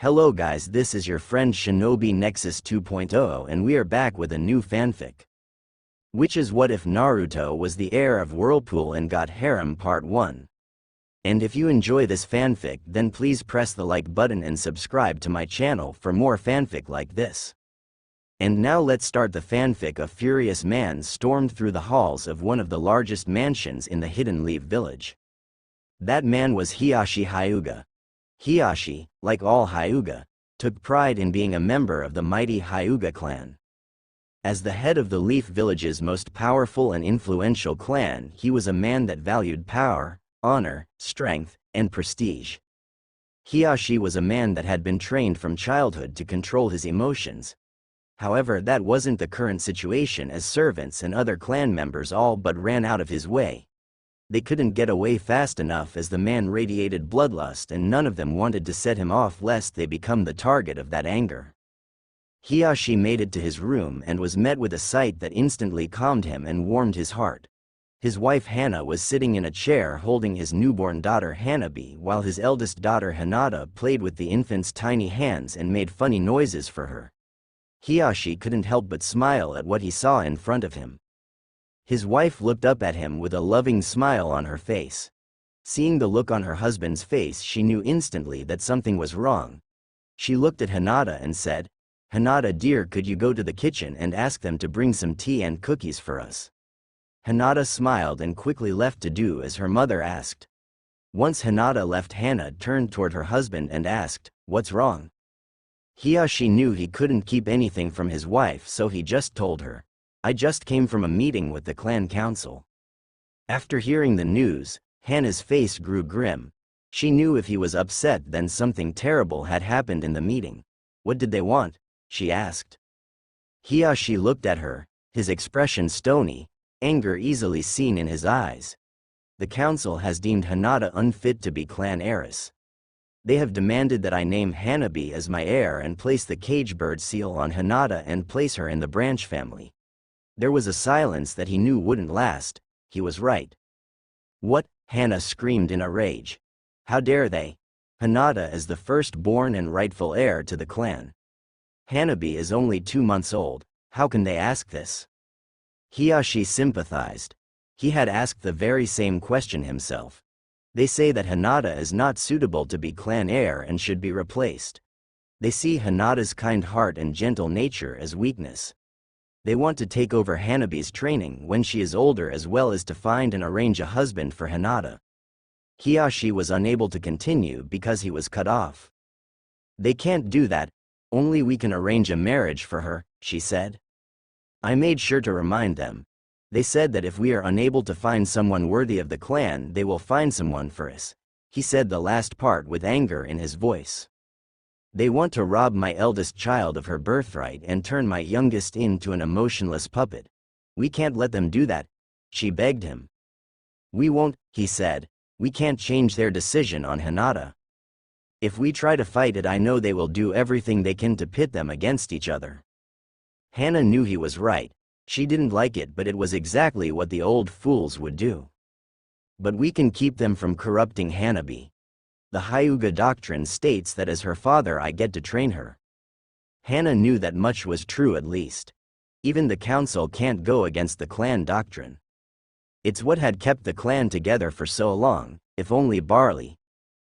Hello guys, this is your friend Shinobi Nexus 2.0 and we are back with a new fanfic. Which is what if Naruto was the heir of Whirlpool and got Harem Part 1. And if you enjoy this fanfic then please press the like button and subscribe to my channel for more fanfic like this. And now let's start the fanfic. A furious man stormed through the halls of one of the largest mansions in the Hidden Leaf village. That man was Hiashi Hyuga. Hiashi, like all Hyuga, took pride in being a member of the mighty Hyuga clan. As the head of the Leaf Village's most powerful and influential clan, he was a man that valued power, honor, strength, and prestige. Hiashi was a man that had been trained from childhood to control his emotions. However, that wasn't the current situation, as servants and other clan members all but ran out of his way. They couldn't get away fast enough as the man radiated bloodlust, and none of them wanted to set him off lest they become the target of that anger. Hiashi made it to his room and was met with a sight that instantly calmed him and warmed his heart. His wife Hana was sitting in a chair holding his newborn daughter Hanabi, while his eldest daughter Hinata played with the infant's tiny hands and made funny noises for her. Hiashi couldn't help but smile at what he saw in front of him. His wife looked up at him with a loving smile on her face. Seeing the look on her husband's face, she knew instantly that something was wrong. She looked at Hinata and said, "Hinata dear, could you go to the kitchen and ask them to bring some tea and cookies for us?" Hinata smiled and quickly left to do as her mother asked. Once Hinata left, Hana turned toward her husband and asked, "What's wrong?" Hiashi knew he couldn't keep anything from his wife, so he just told her, "I just came from a meeting with the clan council." After hearing the news, Hana's face grew grim. She knew if he was upset then something terrible had happened in the meeting. "What did they want?" she asked. Hiashi looked at her, his expression stony, anger easily seen in his eyes. "The council has deemed Hinata unfit to be clan heiress. They have demanded that I name Hanabi as my heir and place the cage bird seal on Hinata and place her in the branch family." There was a silence that he knew wouldn't last. He was right. "What?" Hana screamed in a rage. "How dare they? Hinata is the firstborn and rightful heir to the clan. Hanabi is only 2 months old. How can they ask this?" Hiashi sympathized. He had asked the very same question himself. They say that Hinata is not suitable to be clan heir and should be replaced. They see Hinata's kind heart and gentle nature as weakness. They want to take over Hanabi's training when she is older, as well as to find and arrange a husband for Hinata. Hiashi was unable to continue because he was cut off. "They can't do that. Only we can arrange a marriage for her," she said. "I made sure to remind them. They said that if we are unable to find someone worthy of the clan, they will find someone for us." He said the last part with anger in his voice. "They want to rob my eldest child of her birthright and turn my youngest into an emotionless puppet. We can't let them do that," she begged him. "We won't," he said. "We can't change their decision on Hinata. If we try to fight it, I know they will do everything they can to pit them against each other." Hana knew he was right. She didn't like it, but it was exactly what the old fools would do. "But we can keep them from corrupting Hanabi. The Hyuga doctrine states that as her father I get to train her." Hana knew that much was true at least. Even the council can't go against the clan doctrine. It's what had kept the clan together for so long, if only barley.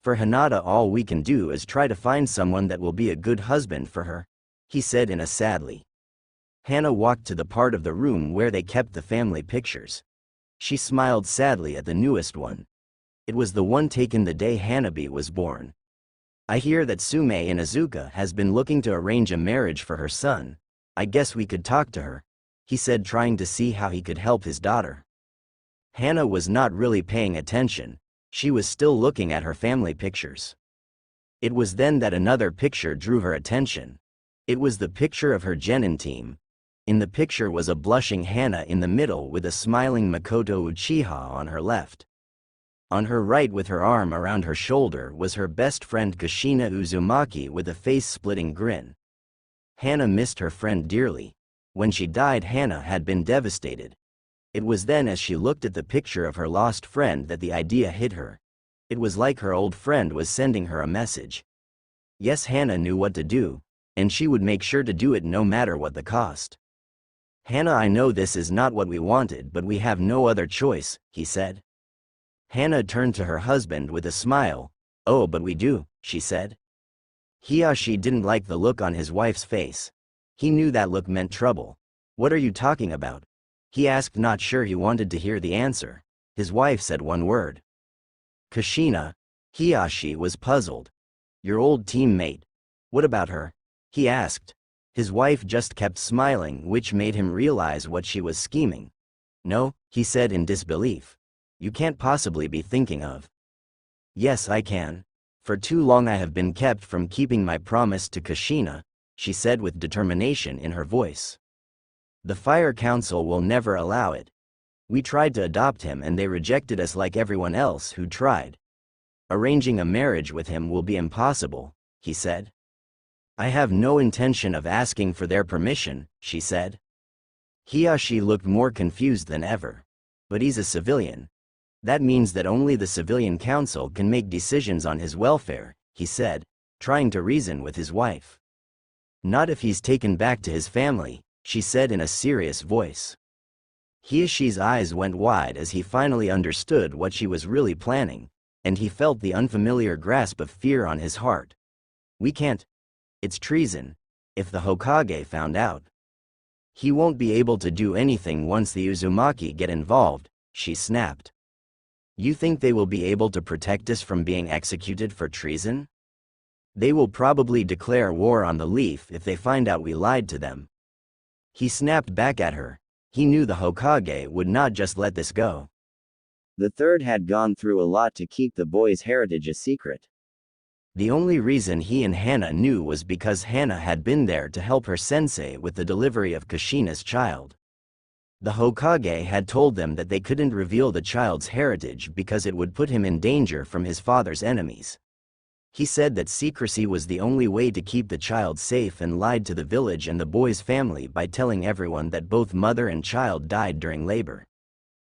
"For Hinata all we can do is try to find someone that will be a good husband for her," he said in a sadly. Hana walked to the part of the room where they kept the family pictures. She smiled sadly at the newest one. It was the one taken the day Hanabi was born. "I hear that Sume Inuzuka has been looking to arrange a marriage for her son. I guess we could talk to her," he said, trying to see how he could help his daughter. Hana was not really paying attention. She was still looking at her family pictures. It was then that another picture drew her attention. It was the picture of her genin team. In the picture was a blushing Hana in the middle with a smiling Makoto Uchiha on her left. On her right, with her arm around her shoulder, was her best friend Kushina Uzumaki with a face-splitting grin. Hana missed her friend dearly. When she died, Hana had been devastated. It was then, as she looked at the picture of her lost friend, that the idea hit her. It was like her old friend was sending her a message. Yes, Hannah knew what to do, and she would make sure to do it no matter what the cost. Hannah, I know this is not what we wanted, but we have no other choice, he said. Hannah turned to her husband with a smile. Oh, but we do, she said. She didn't like the look on his wife's face. He knew that look meant trouble. What are you talking about? He asked, not sure he wanted to hear the answer. His wife said one word. Kushina. She was puzzled. Your old teammate. What about her? He asked. His wife just kept smiling, which made him realize what she was scheming. No, he said in disbelief. You can't possibly be thinking of. Yes, I can. For too long I have been kept from keeping my promise to Kushina, she said with determination in her voice. The Fire Council will never allow it. We tried to adopt him and they rejected us like everyone else who tried. Arranging a marriage with him will be impossible, he said. I have no intention of asking for their permission, she said. She looked more confused than ever. But he's a civilian. That means that only the civilian council can make decisions on his welfare, he said, trying to reason with his wife. Not if he's taken back to his family, she said in a serious voice. She's eyes went wide as he finally understood what she was really planning, and he felt the unfamiliar grasp of fear on his heart. We can't. It's treason. If the Hokage found out, he won't be able to do anything once the Uzumaki get involved, she snapped. You think they will be able to protect us from being executed for treason? They will probably declare war on the Leaf if they find out we lied to them. He snapped back at her. He knew the Hokage would not just let this go. The third had gone through a lot to keep the boy's heritage a secret. The only reason he and Hannah knew was because Hannah had been there to help her sensei with the delivery of Kushina's child. The Hokage had told them that they couldn't reveal the child's heritage because it would put him in danger from his father's enemies. He said that secrecy was the only way to keep the child safe and lied to the village and the boy's family by telling everyone that both mother and child died during labor.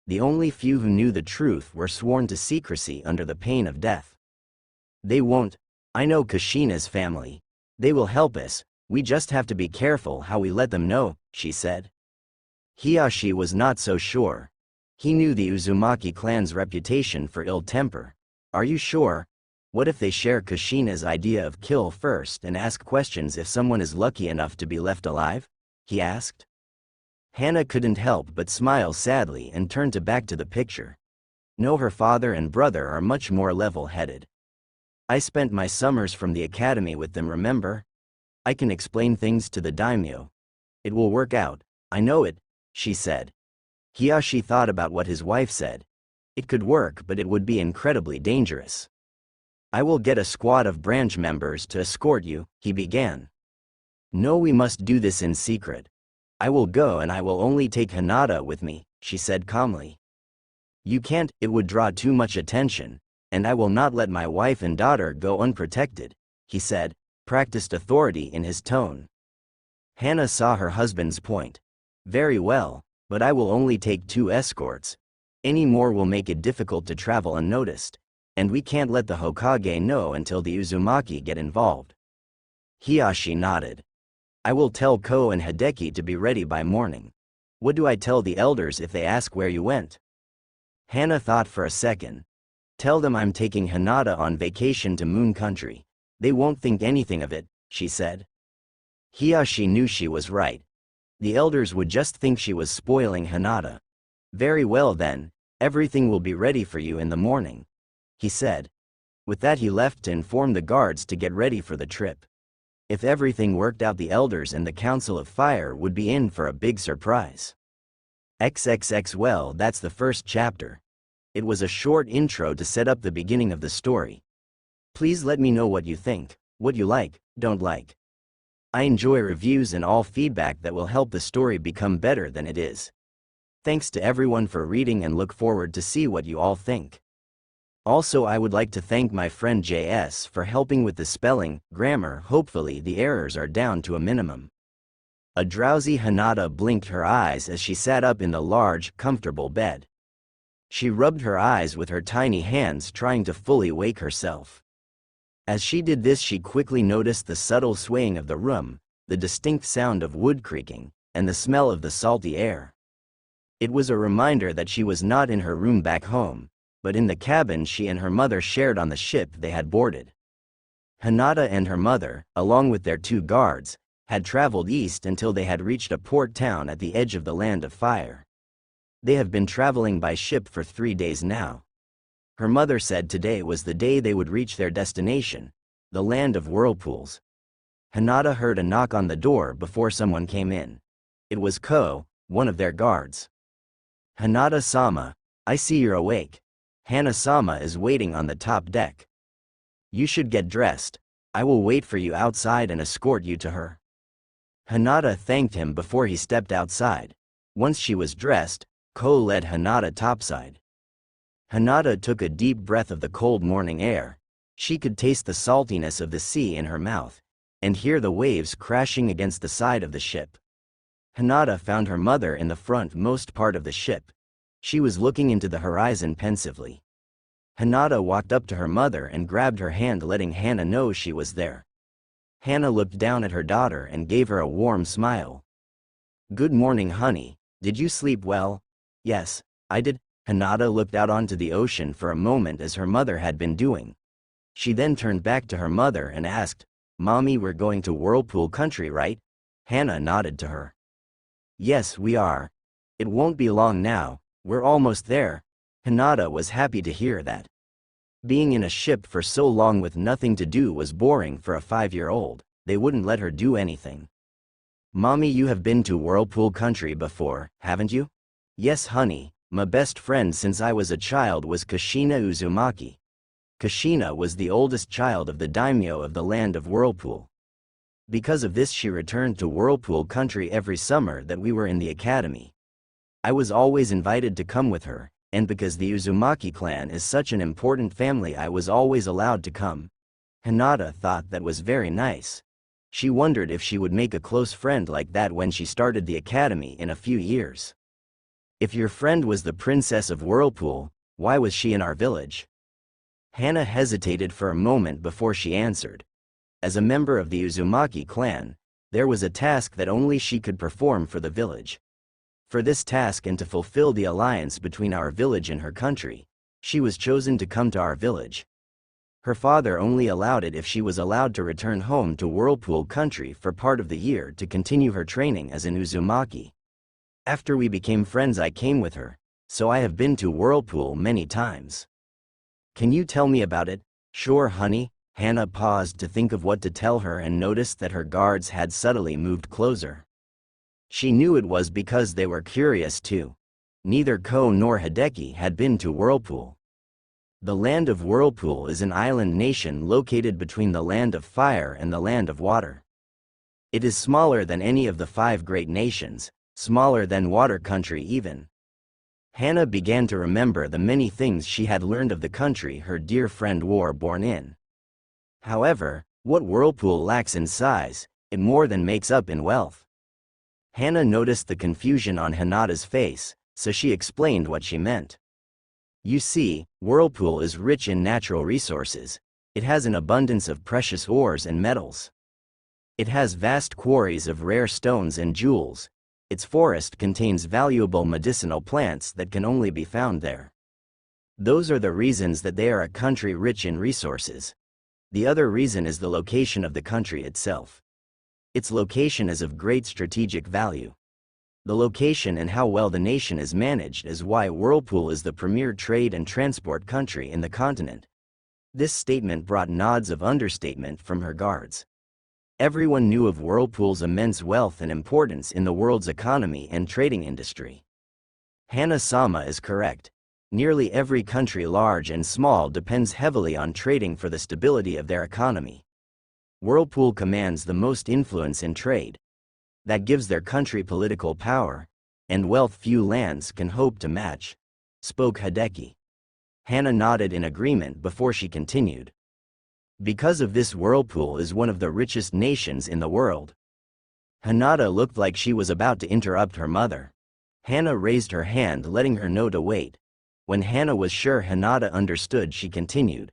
The only few who knew the truth were sworn to secrecy under the pain of death. They won't. I know Kushina's family. They will help us, we just have to be careful how we let them know, she said. She was not so sure. He knew the Uzumaki clan's reputation for ill temper. Are you sure? What if they share Kushina's idea of kill first and ask questions if someone is lucky enough to be left alive? He asked. Hannah couldn't help but smile sadly and turned back to the picture. No, her father and brother are much more level-headed. I spent my summers from the academy with them, remember? I can explain things to the daimyo. It will work out, I know it, she said. She thought about what his wife said. It could work, but it would be incredibly dangerous. I will get a squad of branch members to escort you, he began. No, we must do this in secret. I will go and I will only take Hinata with me, she said calmly. You can't, it would draw too much attention, and I will not let my wife and daughter go unprotected, he said, practiced authority in his tone. Hannah saw her husband's point. Very well, but I will only take 2 escorts. Any more will make it difficult to travel unnoticed, and we can't let the Hokage know until the Uzumaki get involved. She nodded. I will tell Ko and Hideki to be ready by morning. What do I tell the elders if they ask where you went? Hannah thought for a second. Tell them I'm taking Hinata on vacation to Moon Country. They won't think anything of it, she said. She knew she was right. The elders would just think she was spoiling Hinata. Very well then, everything will be ready for you in the morning, he said. With that he left to inform the guards to get ready for the trip. If everything worked out, the elders and the Council of Fire would be in for a big surprise. XXX. Well, that's the first chapter. It was a short intro to set up the beginning of the story. Please let me know what you think, what you like, don't like. I enjoy reviews and all feedback that will help the story become better than it is. Thanks to everyone for reading and look forward to see what you all think. Also, I would like to thank my friend JS for helping with the spelling, grammar. Hopefully the errors are down to a minimum. A drowsy Hinata blinked her eyes as she sat up in the large, comfortable bed. She rubbed her eyes with her tiny hands, trying to fully wake herself. As she did this, she quickly noticed the subtle swaying of the room, the distinct sound of wood creaking, and the smell of the salty air. It was a reminder that she was not in her room back home, but in the cabin she and her mother shared on the ship they had boarded. Hinata and her mother, along with their 2 guards, had traveled east until they had reached a port town at the edge of the land of fire. They have been traveling by ship for 3 days now. Her mother said today was the day they would reach their destination, the land of whirlpools. Hinata heard a knock on the door before someone came in. It was Ko, one of their guards. "Hinata-sama, I see you're awake. Hana-sama is waiting on the top deck. You should get dressed. I will wait for you outside and escort you to her." Hinata thanked him before he stepped outside. Once she was dressed, Ko led Hinata topside. Hinata took a deep breath of the cold morning air. She could taste the saltiness of the sea in her mouth, and hear the waves crashing against the side of the ship. Hinata found her mother in the front-most part of the ship. She was looking into the horizon pensively. Hinata walked up to her mother and grabbed her hand, letting Hana know she was there. Hana looked down at her daughter and gave her a warm smile. "Good morning, honey. Did you sleep well?" "Yes, I did." Hinata looked out onto the ocean for a moment as her mother had been doing. She then turned back to her mother and asked, "Mommy, we're going to Whirlpool country, right?" Hana nodded to her. "Yes, we are. It won't be long now, we're almost there." Hinata was happy to hear that. Being in a ship for so long with nothing to do was boring for a 5-year-old. They wouldn't let her do anything. "Mommy, you have been to Whirlpool country before, haven't you?" "Yes, honey. My best friend since I was a child was Kushina Uzumaki." Kushina was the oldest child of the daimyo of the land of Whirlpool. Because of this, she returned to Whirlpool country every summer that we were in the academy. I was always invited to come with her, and because the Uzumaki clan is such an important family, I was always allowed to come. Hinata thought that was very nice. She wondered if she would make a close friend like that when she started the academy in a few years. "If your friend was the princess of Whirlpool, why was she in our village?" Hana hesitated for a moment before she answered. As a member of the Uzumaki clan, there was a task that only she could perform for the village. For this task and to fulfill the alliance between our village and her country, she was chosen to come to our village. Her father only allowed it if she was allowed to return home to Whirlpool country for part of the year to continue her training as an Uzumaki. After we became friends, I came with her, so I have been to Whirlpool many times. "Can you tell me about it?" "Sure, honey." Hana paused to think of what to tell her and noticed that her guards had subtly moved closer. She knew it was because they were curious too. Neither Ko nor Hideki had been to Whirlpool. The land of Whirlpool is an island nation located between the land of fire and the land of water. It is smaller than any of the 5 great nations, smaller than Water Country even. Hana began to remember the many things she had learned of the country her dear friend war born in. However, what Whirlpool lacks in size, it more than makes up in wealth. Hana noticed the confusion on Hinata's face, so she explained what she meant. "You see, Whirlpool is rich in natural resources. It has an abundance of precious ores and metals. It has vast quarries of rare stones and jewels. Its forest contains valuable medicinal plants that can only be found there. Those are the reasons that they are a country rich in resources. The other reason is the location of the country itself. Its location is of great strategic value. The location and how well the nation is managed is why Whirlpool is the premier trade and transport country in the continent." This statement brought nods of understatement from her guards. Everyone knew of Whirlpool's immense wealth and importance in the world's economy and trading industry. Hana-sama is correct. Nearly every country, large and small, depends heavily on trading for the stability of their economy. Whirlpool commands the most influence in trade. That gives their country political power, and wealth few lands can hope to match, spoke Hideki. Hana nodded in agreement before she continued. Because of this, Whirlpool is one of the richest nations in the world. Hinata looked like she was about to interrupt her mother. Hana raised her hand, letting her know to wait. When Hana was sure Hinata understood, she continued.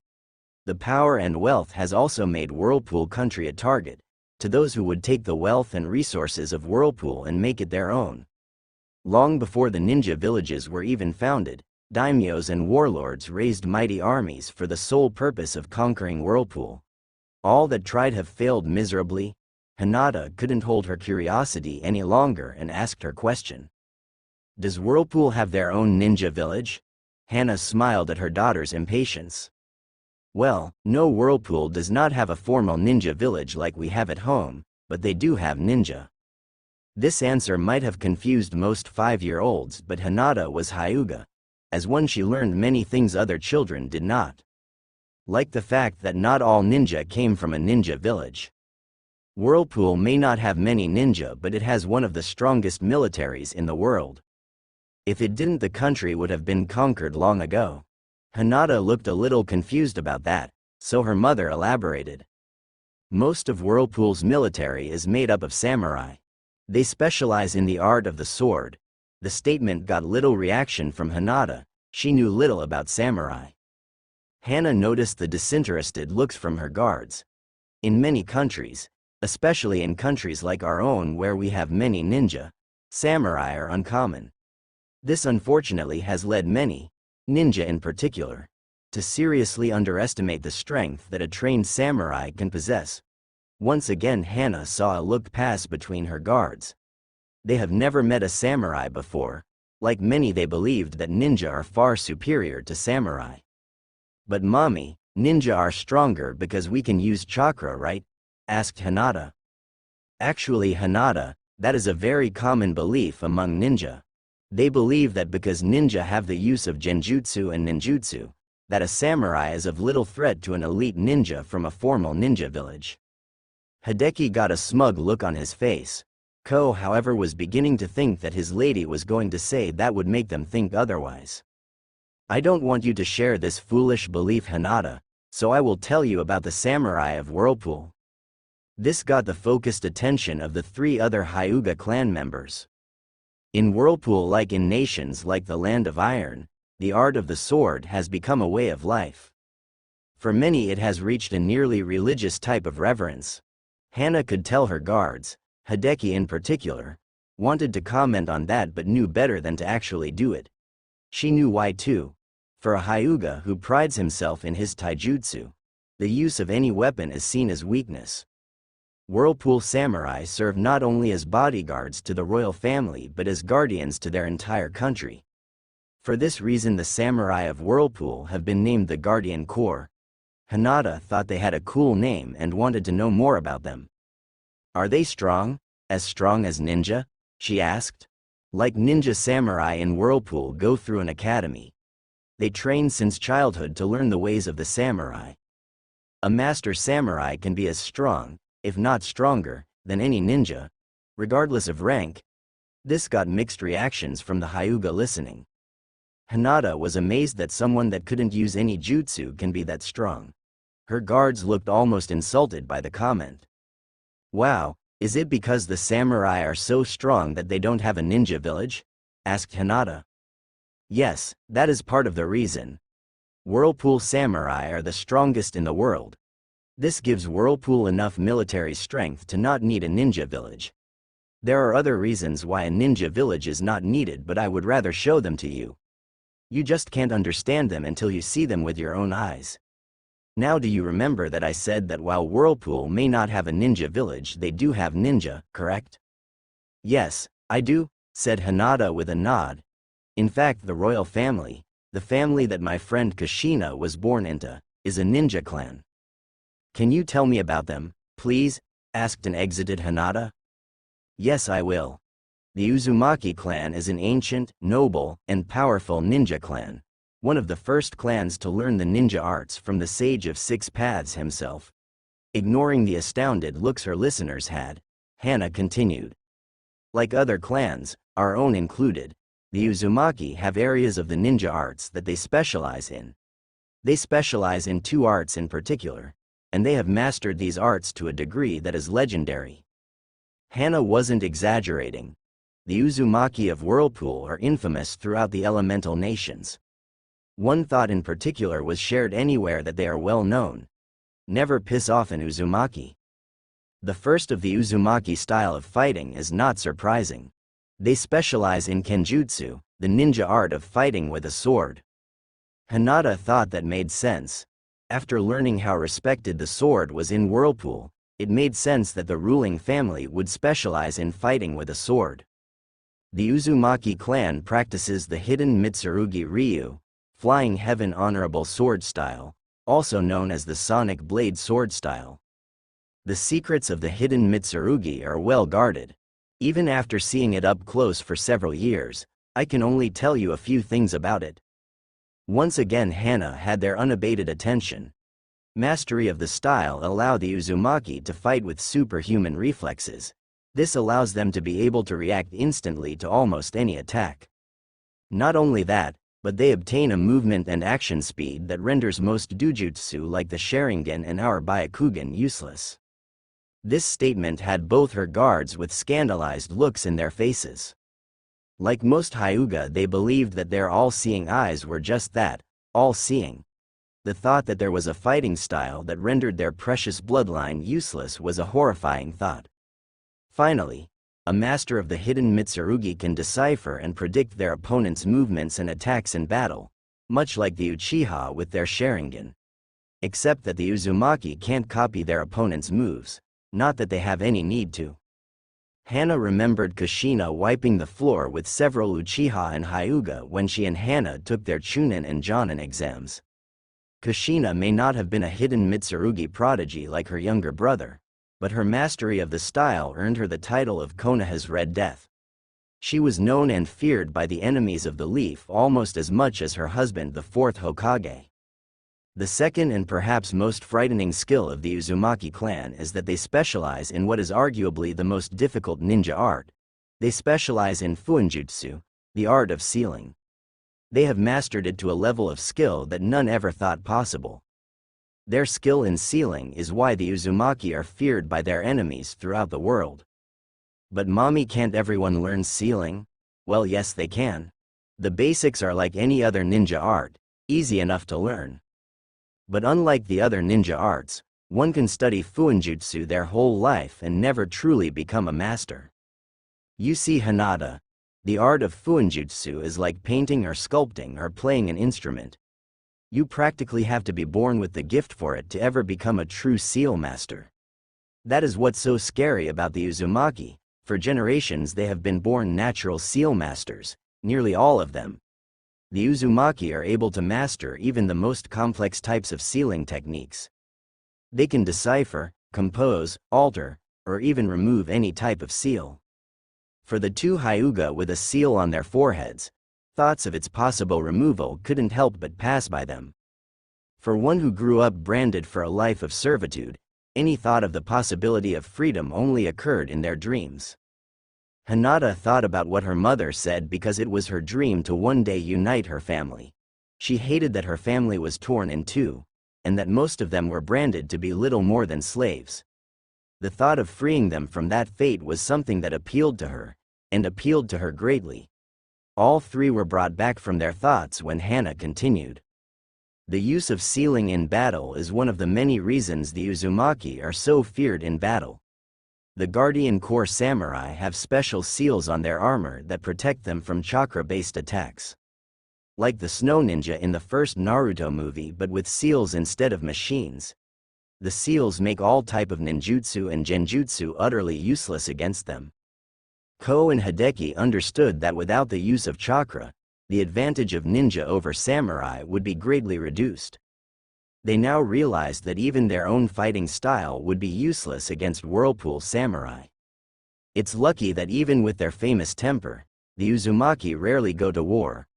The power and wealth has also made Whirlpool country a target to those who would take the wealth and resources of Whirlpool and make it their own. Long before the ninja villages were even founded, daimyos and warlords raised mighty armies for the sole purpose of conquering Whirlpool. All that tried have failed miserably. Hinata couldn't hold her curiosity any longer and asked her question. Does Whirlpool have their own ninja village? Hana smiled at her daughter's impatience. Well, no, Whirlpool does not have a formal ninja village like we have at home, but they do have ninja. This answer might have confused most 5-year-olds, but Hinata was Hyuga. As one, she learned many things other children did not. Like the fact that not all ninja came from a ninja village. Whirlpool may not have many ninja, but it has one of the strongest militaries in the world. If it didn't, the country would have been conquered long ago. Hinata looked a little confused about that, so her mother elaborated. Most of Whirlpool's military is made up of samurai. They specialize in the art of the sword. The statement got little reaction from Hinata. She knew little about samurai. Hana noticed the disinterested looks from her guards. In many countries, especially in countries like our own where we have many ninja, samurai are uncommon. This unfortunately has led many, ninja in particular, to seriously underestimate the strength that a trained samurai can possess. Once again, Hana saw a look pass between her guards. They have never met a samurai before. Like many, they believed that ninja are far superior to samurai. But mommy, ninja are stronger because we can use chakra, right? Asked Hinata. Actually, Hinata, that is a very common belief among ninja. They believe that because ninja have the use of genjutsu and ninjutsu, that a samurai is of little threat to an elite ninja from a formal ninja village. Hideki got a smug look on his face. Ko, however, was beginning to think that his lady was going to say that would make them think otherwise. I don't want you to share this foolish belief, Hinata, so I will tell you about the samurai of Whirlpool. This got the focused attention of the 3 other Hyuga clan members. In Whirlpool, like in nations like the Land of Iron, the art of the sword has become a way of life. For many, it has reached a nearly religious type of reverence. Hana could tell her guards, Hideki in particular, wanted to comment on that but knew better than to actually do it. She knew why too. For a Hyuga who prides himself in his taijutsu, the use of any weapon is seen as weakness. Whirlpool samurai serve not only as bodyguards to the royal family but as guardians to their entire country. For this reason, the samurai of Whirlpool have been named the Guardian Corps. Hinata thought they had a cool name and wanted to know more about them. Are they strong? As strong as ninja? She asked. Like ninja, samurai in Whirlpool go through an academy. They train since childhood to learn the ways of the samurai. A master samurai can be as strong, if not stronger, than any ninja, regardless of rank. This got mixed reactions from the Hyuga listening. Hinata was amazed that someone that couldn't use any jutsu can be that strong. Her guards looked almost insulted by the comment. Wow, is it because the samurai are so strong that they don't have a ninja village? Asked Hinata. Yes, that is part of the reason. Whirlpool samurai are the strongest in the world. This gives Whirlpool enough military strength to not need a ninja village. There are other reasons why a ninja village is not needed, but I would rather show them to you. You just can't understand them until you see them with your own eyes. Now, do you remember that I said that while Whirlpool may not have a ninja village, they do have ninja, correct? Yes, I do, said Hinata with a nod. In fact, the royal family, the family that my friend Kushina was born into, is a ninja clan. Can you tell me about them, please? Asked and exited Hinata. Yes, I will. The Uzumaki clan is an ancient, noble, and powerful ninja clan, one of the first clans to learn the ninja arts from the Sage of Six Paths himself. Ignoring the astounded looks her listeners had, Hana continued. Like other clans, our own included, the Uzumaki have areas of the ninja arts that they specialize in. They specialize in 2 arts in particular, and they have mastered these arts to a degree that is legendary. Hana wasn't exaggerating. The Uzumaki of Whirlpool are infamous throughout the elemental nations. One thought in particular was shared anywhere that they are well known. Never piss off an Uzumaki. The first of the Uzumaki style of fighting is not surprising. They specialize in kenjutsu, the ninja art of fighting with a sword. Hinata thought that made sense. After learning how respected the sword was in Whirlpool, it made sense that the ruling family would specialize in fighting with a sword. The Uzumaki clan practices the hidden Mitsurugi Ryu, Flying Heaven Honorable Sword style, also known as the Sonic Blade Sword style. The secrets of the hidden Mitsurugi are well guarded. Even after seeing it up close for several years, I can only tell you a few things about it. Once again Hana had their unabated attention. Mastery of the style allows the Uzumaki to fight with superhuman reflexes. This allows them to be able to react instantly to almost any attack. Not only that, but they obtain a movement and action speed that renders most dojutsu like the Sharingan and our Byakugan useless. This statement had both her guards with scandalized looks in their faces. Like most Hyuga, they believed that their all-seeing eyes were just that, all-seeing. The thought that there was a fighting style that rendered their precious bloodline useless was a horrifying thought. Finally, a master of the hidden Mitsurugi can decipher and predict their opponent's movements and attacks in battle, much like the Uchiha with their Sharingan. Except that the Uzumaki can't copy their opponent's moves, not that they have any need to. Hana remembered Kushina wiping the floor with several Uchiha and Hyuga when she and Hana took their Chunin and Jonin exams. Kushina may not have been a hidden Mitsurugi prodigy like her younger brother, but her mastery of the style earned her the title of Konoha's Red Death. She was known and feared by the enemies of the Leaf almost as much as her husband, the fourth Hokage. The second and perhaps most frightening skill of the Uzumaki clan is that they specialize in what is arguably the most difficult ninja art. They specialize in fuinjutsu, the art of sealing. They have mastered it to a level of skill that none ever thought possible. Their skill in sealing is why the Uzumaki are feared by their enemies throughout the world. But mommy, can't everyone learn sealing? Well, yes they can. The basics are like any other ninja art, easy enough to learn. But unlike the other ninja arts, one can study fuinjutsu their whole life and never truly become a master. You see, Hinata, the art of fuinjutsu is like painting or sculpting or playing an instrument. You practically have to be born with the gift for it to ever become a true seal master. That is what's so scary about the Uzumaki. For generations they have been born natural seal masters, nearly all of them. The Uzumaki are able to master even the most complex types of sealing techniques. They can decipher, compose, alter, or even remove any type of seal. For the two Hyuga with a seal on their foreheads, thoughts of its possible removal couldn't help but pass by them. For one who grew up branded for a life of servitude, any thought of the possibility of freedom only occurred in their dreams. Hinata thought about what her mother said because it was her dream to one day unite her family. She hated that her family was torn in two, and that most of them were branded to be little more than slaves. The thought of freeing them from that fate was something that appealed to her, and appealed to her greatly. All three were brought back from their thoughts when Hana continued. The use of sealing in battle is one of the many reasons the Uzumaki are so feared in battle. The Guardian Corps samurai have special seals on their armor that protect them from chakra-based attacks. Like the snow ninja in the first Naruto movie but with seals instead of machines. The seals make all type of ninjutsu and genjutsu utterly useless against them. Ko and Hideki understood that without the use of chakra, the advantage of ninja over samurai would be greatly reduced. They now realized that even their own fighting style would be useless against Whirlpool samurai. It's lucky that even with their famous temper, the Uzumaki rarely go to war.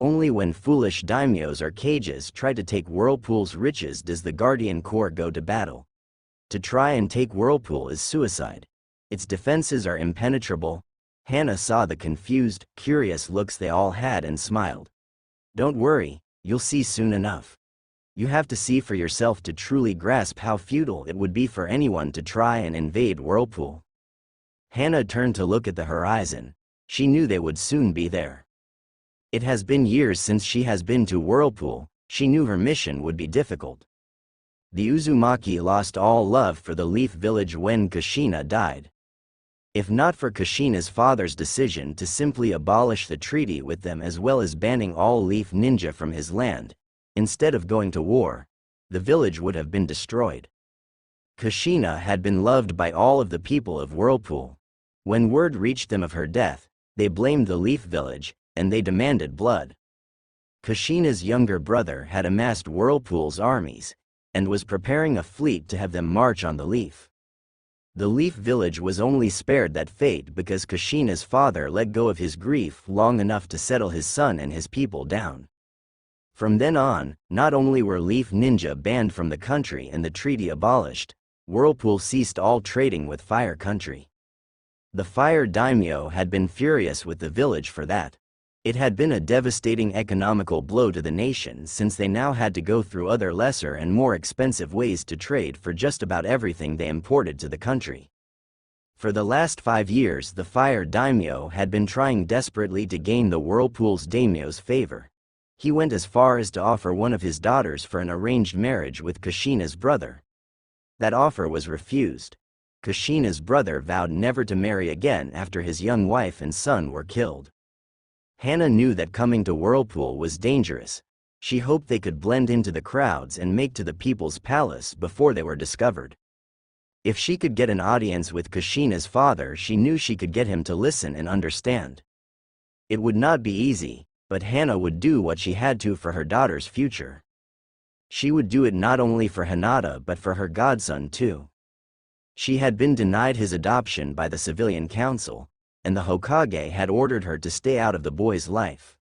Only when foolish daimyos or cages try to take Whirlpool's riches does the Guardian Corps go to battle. To try and take Whirlpool is suicide. Its defenses are impenetrable. Hana saw the confused, curious looks they all had and smiled. Don't worry, you'll see soon enough. You have to see for yourself to truly grasp how futile it would be for anyone to try and invade Whirlpool. Hana turned to look at the horizon. She knew they would soon be there. It has been years since she has been to Whirlpool. She knew her mission would be difficult. The Uzumaki lost all love for the Leaf Village when Kushina died. If not for Kushina's father's decision to simply abolish the treaty with them as well as banning all Leaf Ninja from his land, instead of going to war, the village would have been destroyed. Kushina had been loved by all of the people of Whirlpool. When word reached them of her death, they blamed the Leaf Village, and they demanded blood. Kushina's younger brother had amassed Whirlpool's armies, and was preparing a fleet to have them march on the Leaf. The Leaf Village was only spared that fate because Kushina's father let go of his grief long enough to settle his son and his people down. From then on, not only were Leaf Ninja banned from the country and the treaty abolished, Whirlpool ceased all trading with Fire Country. The Fire Daimyo had been furious with the village for that. It had been a devastating economical blow to the nation since they now had to go through other lesser and more expensive ways to trade for just about everything they imported to the country. For the last 5 years the Fire Daimyo had been trying desperately to gain the Whirlpool's daimyo's favor. He went as far as to offer one of his daughters for an arranged marriage with Kushina's brother. That offer was refused. Kushina's brother vowed never to marry again after his young wife and son were killed. Hana knew that coming to Whirlpool was dangerous. She hoped they could blend into the crowds and make to the people's palace before they were discovered. If she could get an audience with Kushina's father, she knew she could get him to listen and understand. It would not be easy, but Hana would do what she had to for her daughter's future. She would do it not only for Hinata but for her godson too. She had been denied his adoption by the civilian council, and the Hokage had ordered her to stay out of the boy's life.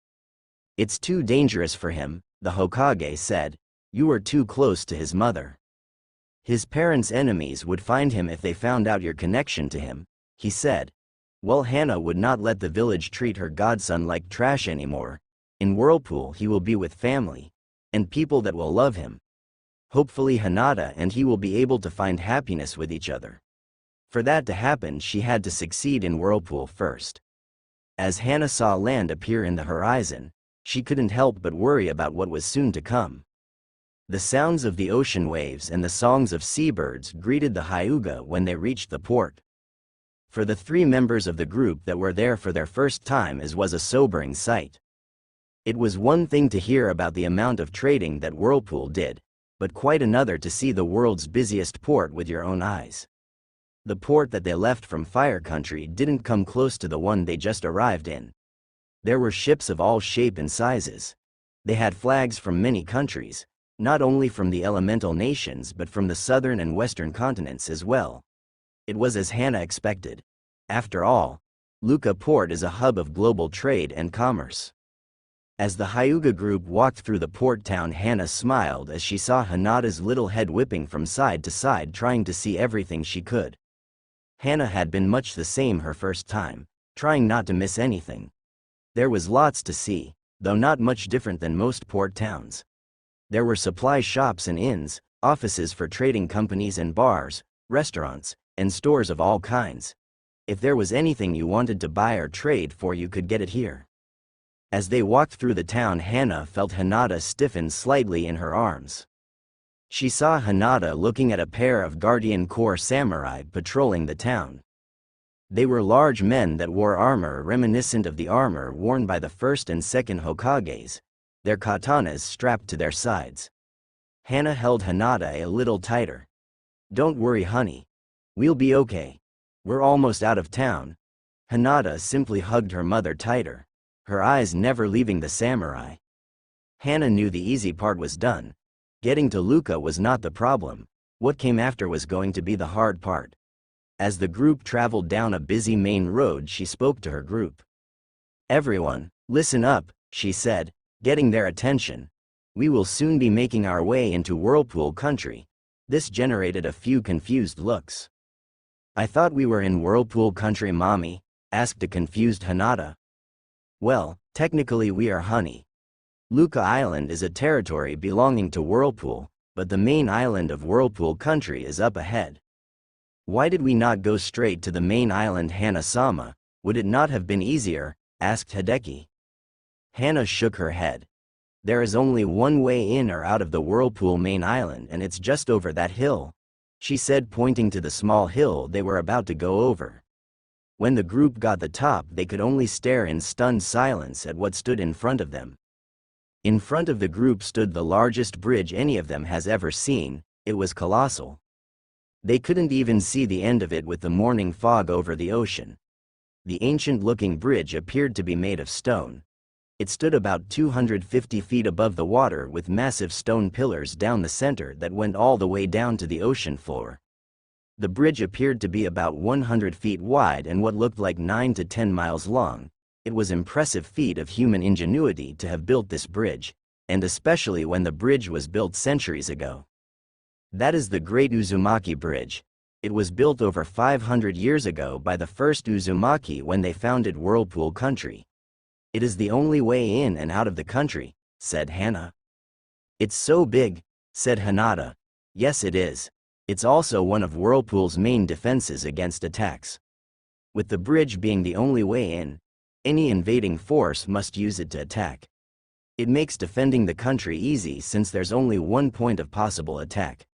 "It's too dangerous for him," the Hokage said. "You are too close to his mother. His parents' enemies would find him if they found out your connection to him," he said. Well, Hana would not let the village treat her godson like trash anymore. In Whirlpool he will be with family, and people that will love him. Hopefully Hinata and he will be able to find happiness with each other. For that to happen, she had to succeed in Whirlpool first. As Hana saw land appear in the horizon, she couldn't help but worry about what was soon to come. The sounds of the ocean waves and the songs of seabirds greeted the Hyuga when they reached the port. For the 3 members of the group that were there for their first time, it was a sobering sight. It was one thing to hear about the amount of trading that Whirlpool did, but quite another to see the world's busiest port with your own eyes. The port that they left from Fire Country didn't come close to the one they just arrived in. There were ships of all shape and sizes. They had flags from many countries, not only from the elemental nations but from the southern and western continents as well. It was as Hana expected. After all, Luka Port is a hub of global trade and commerce. As the Hyuga group walked through the port town, Hana smiled as she saw Hinata's little head whipping from side to side trying to see everything she could. Hana had been much the same her first time, trying not to miss anything. There was lots to see, though not much different than most port towns. There were supply shops and inns, offices for trading companies and bars, restaurants, and stores of all kinds. If there was anything you wanted to buy or trade for, you could get it here. As they walked through the town, Hana felt Hinata stiffen slightly in her arms. She saw Hinata looking at a pair of Guardian Corps samurai patrolling the town. They were large men that wore armor reminiscent of the armor worn by the first and second Hokages, their katanas strapped to their sides. Hana held Hinata a little tighter. "Don't worry, honey. We'll be okay. We're almost out of town." Hinata simply hugged her mother tighter, her eyes never leaving the samurai. Hana knew the easy part was done. Getting to Luka was not the problem. What came after was going to be the hard part. As the group traveled down a busy main road, she spoke to her group. "Everyone, listen up," she said, getting their attention. "We will soon be making our way into Whirlpool country." This generated a few confused looks. "I thought we were in Whirlpool country, mommy," asked a confused Hinata. "Well, technically we are, honey. Luka Island is a territory belonging to Whirlpool, but the main island of Whirlpool country is up ahead." "Why did we not go straight to the main island, Hana-sama? Would it not have been easier?" asked Hideki. Hana shook her head. There is only one way in or out of the Whirlpool main island, and it's just over that hill, she said, pointing to the small hill they were about to go over. When the group got the top, they could only stare in stunned silence at what stood in front of them. In front of the group stood the largest bridge any of them has ever seen. It was colossal. They couldn't even see the end of it with the morning fog over the ocean. The ancient-looking bridge appeared to be made of stone. It stood about 250 feet above the water with massive stone pillars down the center that went all the way down to the ocean floor. The bridge appeared to be about 100 feet wide and what looked like 9 to 10 miles long. It was an impressive feat of human ingenuity to have built this bridge, and especially when the bridge was built centuries ago. That is the Great Uzumaki Bridge. It was built over 500 years ago by the first Uzumaki when they founded Whirlpool country. It is the only way in and out of the country, said Hana. It's so big, said Hanada. Yes, it is. It's also one of Whirlpool's main defenses against attacks. With the bridge being the only way in, any invading force must use it to attack. It makes defending the country easy since there's only one point of possible attack.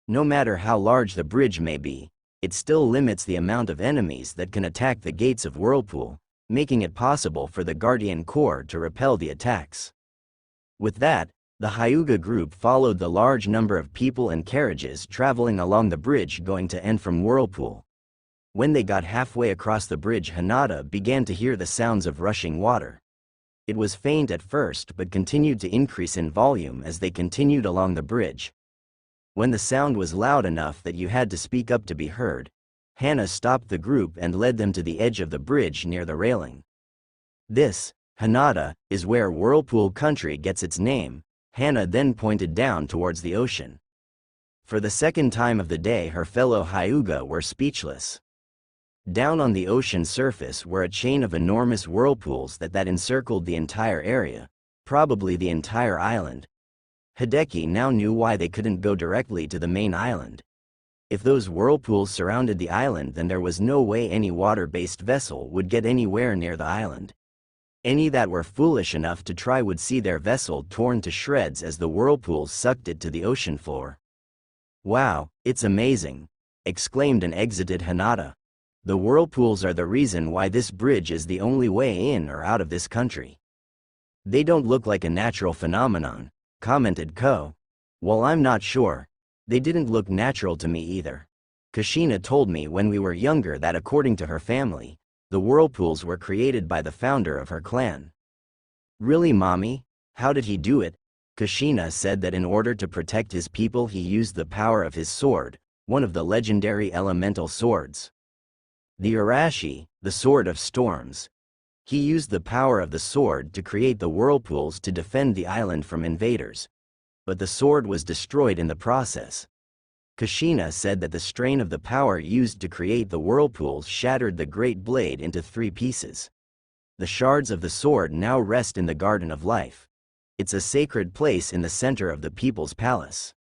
No matter how large the bridge may be, it still limits the amount of enemies that can attack the gates of Whirlpool, making it possible for the Guardian Corps to repel the attacks. With that, the Hyuga group followed the large number of people and carriages traveling along the bridge going to and from Whirlpool. When they got halfway across the bridge, Hanada began to hear the sounds of rushing water. It was faint at first but continued to increase in volume as they continued along the bridge. When the sound was loud enough that you had to speak up to be heard, Hana stopped the group and led them to the edge of the bridge near the railing. This, Hanada, is where Whirlpool country gets its name. Hana then pointed down towards the ocean. For the second time of the day, her fellow Hyuga were speechless. Down on the ocean surface were a chain of enormous whirlpools that encircled the entire area, probably the entire island. Hideki now knew why they couldn't go directly to the main island. If those whirlpools surrounded the island, then there was no way any water-based vessel would get anywhere near the island. Any that were foolish enough to try would see their vessel torn to shreds as the whirlpools sucked it to the ocean floor. Wow, it's amazing, exclaimed and exited Hanada. The whirlpools are the reason why this bridge is the only way in or out of this country. They don't look like a natural phenomenon, commented Ko. Well, I'm not sure. They didn't look natural to me either. Kushina told me when we were younger that according to her family, the whirlpools were created by the founder of her clan. Really, mommy? How did he do it? Kushina said that in order to protect his people he used the power of his sword, one of the legendary elemental swords. The Arashi, the Sword of Storms. He used the power of the sword to create the whirlpools to defend the island from invaders. But the sword was destroyed in the process. Kushina said that the strain of the power used to create the whirlpools shattered the great blade into 3 pieces. The shards of the sword now rest in the Garden of Life. It's a sacred place in the center of the people's palace.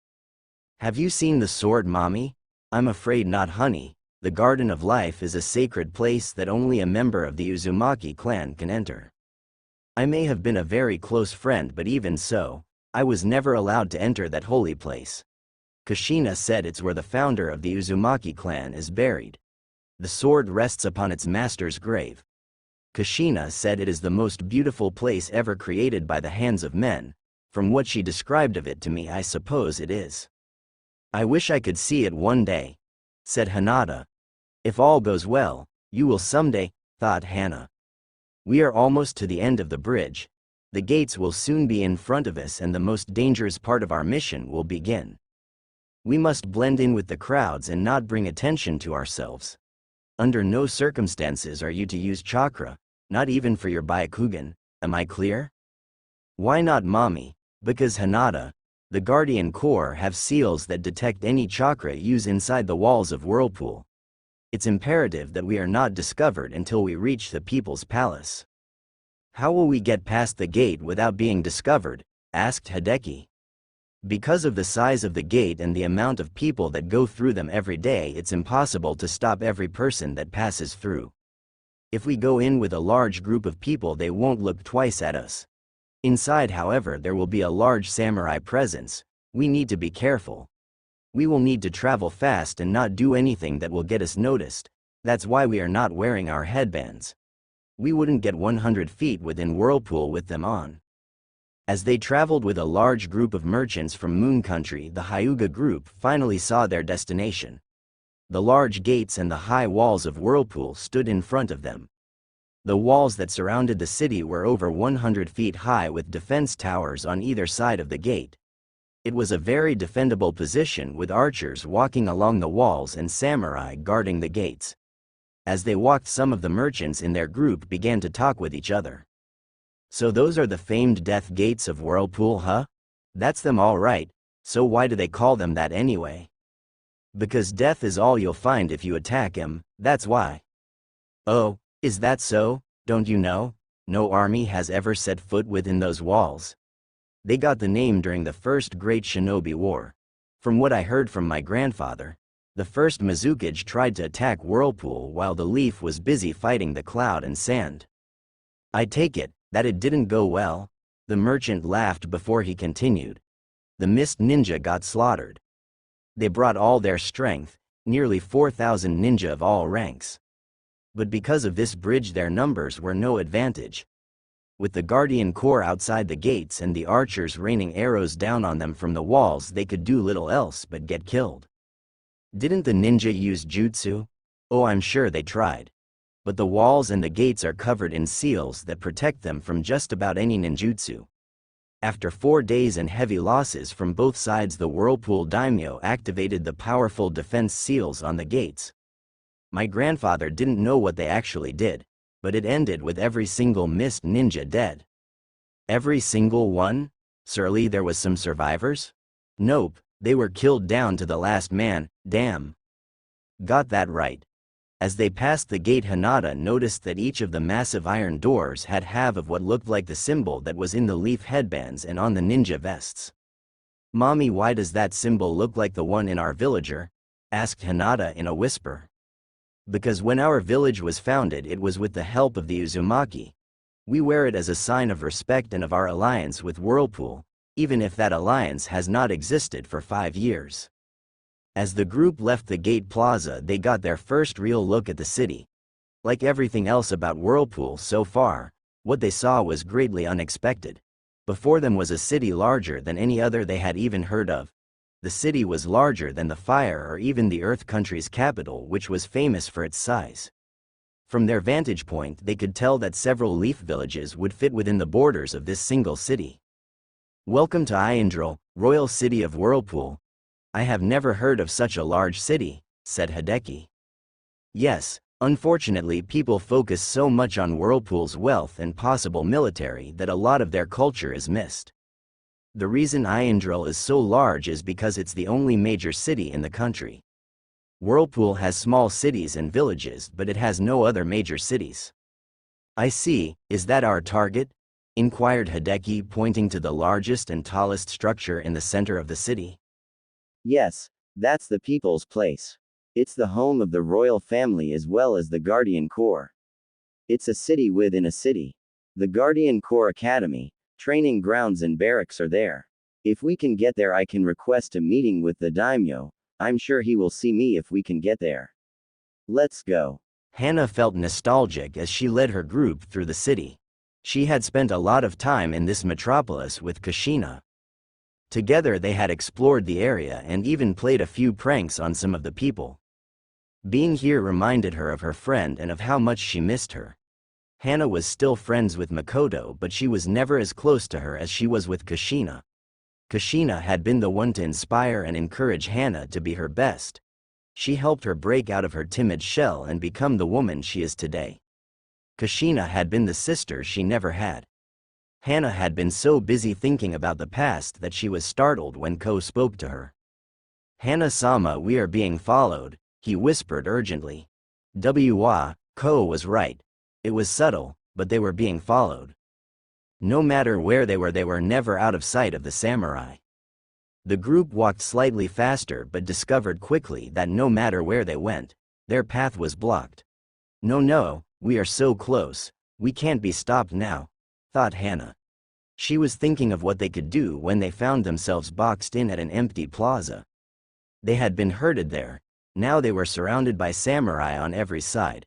Have you seen the sword, mommy? I'm afraid not, honey. The Garden of Life is a sacred place that only a member of the Uzumaki clan can enter. I may have been a very close friend, but even so, I was never allowed to enter that holy place. Kushina said it's where the founder of the Uzumaki clan is buried. The sword rests upon its master's grave. Kushina said it is the most beautiful place ever created by the hands of men. From what she described of it to me, I suppose it is. I wish I could see it one day, said Hanada. If all goes well, you will someday, thought Hana. We are almost to the end of the bridge. The gates will soon be in front of us and the most dangerous part of our mission will begin. We must blend in with the crowds and not bring attention to ourselves. Under no circumstances are you to use chakra, not even for your Byakugan, am I clear? Why not, mommy? Because Hanada, the Guardian Corps have seals that detect any chakra used inside the walls of Whirlpool. It's imperative that we are not discovered until we reach the People's Palace. How will we get past the gate without being discovered? Asked Hideki. Because of the size of the gate and the amount of people that go through them every day, it's impossible to stop every person that passes through. If we go in with a large group of people, they won't look twice at us. Inside, however, there will be a large samurai presence. We need to be careful. We will need to travel fast and not do anything that will get us noticed. That's why we are not wearing our headbands. We wouldn't get 100 feet within Whirlpool with them on. As they traveled with a large group of merchants from Moon Country, the Hyuga group finally saw their destination. The large gates and the high walls of Whirlpool stood in front of them. The walls that surrounded the city were over 100 feet high with defense towers on either side of the gate. It was a very defendable position with archers walking along the walls and samurai guarding the gates. As they walked, some of the merchants in their group began to talk with each other. So those are the famed death gates of Whirlpool, huh? That's them all right, so why do they call them that anyway? Because death is all you'll find if you attack him, that's why. Oh, is that so? Don't you know? No army has ever set foot within those walls. They got the name during the First Great Shinobi War. From what I heard from my grandfather, the first Mizukage tried to attack Whirlpool while the Leaf was busy fighting the Cloud and Sand. I take it that it didn't go well. The merchant laughed before he continued. The Mist Ninja got slaughtered. They brought all their strength, nearly 4,000 ninja of all ranks. But because of this bridge, their numbers were no advantage. With the Guardian Corps outside the gates and the archers raining arrows down on them from the walls, they could do little else but get killed. Didn't the ninja use jutsu? Oh, I'm sure they tried. But the walls and the gates are covered in seals that protect them from just about any ninjutsu. After 4 days and heavy losses from both sides, the Whirlpool daimyo activated the powerful defense seals on the gates. My grandfather didn't know what they actually did, but it ended with every single Mist Ninja dead. Every single one? Surely there was some survivors? Nope, they were killed down to the last man, damn. Got that right. As they passed the gate, Hinata noticed that each of the massive iron doors had half of what looked like the symbol that was in the leaf headbands and on the ninja vests. Mommy, why does that symbol look like the one in our villager? Asked Hinata in a whisper. Because when our village was founded, it was with the help of the Uzumaki. We wear it as a sign of respect and of our alliance with Whirlpool, even if that alliance has not existed for 5 years. As the group left the gate plaza, they got their first real look at the city. Like everything else about Whirlpool so far, what they saw was greatly unexpected. Before them was a city larger than any other they had even heard of. The city was larger than the Fire or even the Earth Country's capital, which was famous for its size. From their vantage point, they could tell that several leaf villages would fit within the borders of this single city. Welcome to Iandril, royal city of Whirlpool. I have never heard of such a large city, said Hideki. Yes, unfortunately people focus so much on Whirlpool's wealth and possible military that a lot of their culture is missed. The reason Iandril is so large is because it's the only major city in the country. Whirlpool has small cities and villages, but it has no other major cities. I see, is that our target? Inquired Hideki, pointing to the largest and tallest structure in the center of the city. Yes, that's the people's place. It's the home of the royal family as well as the Guardian Corps. It's a city within a city. The Guardian Corps Academy, training grounds and barracks are there. If we can get there, I can request a meeting with the daimyo. I'm sure he will see me if we can get there. Let's go. Hana felt nostalgic as she led her group through the city. She had spent a lot of time in this metropolis with Kushina. Together they had explored the area and even played a few pranks on some of the people. Being here reminded her of her friend and of how much she missed her. Hana was still friends with Makoto, but she was never as close to her as she was with Kushina. Kushina had been the one to inspire and encourage Hana to be her best. She helped her break out of her timid shell and become the woman she is today. Kushina had been the sister she never had. Hana had been so busy thinking about the past that she was startled when Ko spoke to her. Hana-sama, we are being followed, he whispered urgently. Ko was right. It was subtle, but they were being followed. No matter where they were never out of sight of the samurai. The group walked slightly faster but discovered quickly that no matter where they went, their path was blocked. No, we are so close, we can't be stopped now, thought Hana. She was thinking of what they could do when they found themselves boxed in at an empty plaza. They had been herded there. Now they were surrounded by samurai on every side.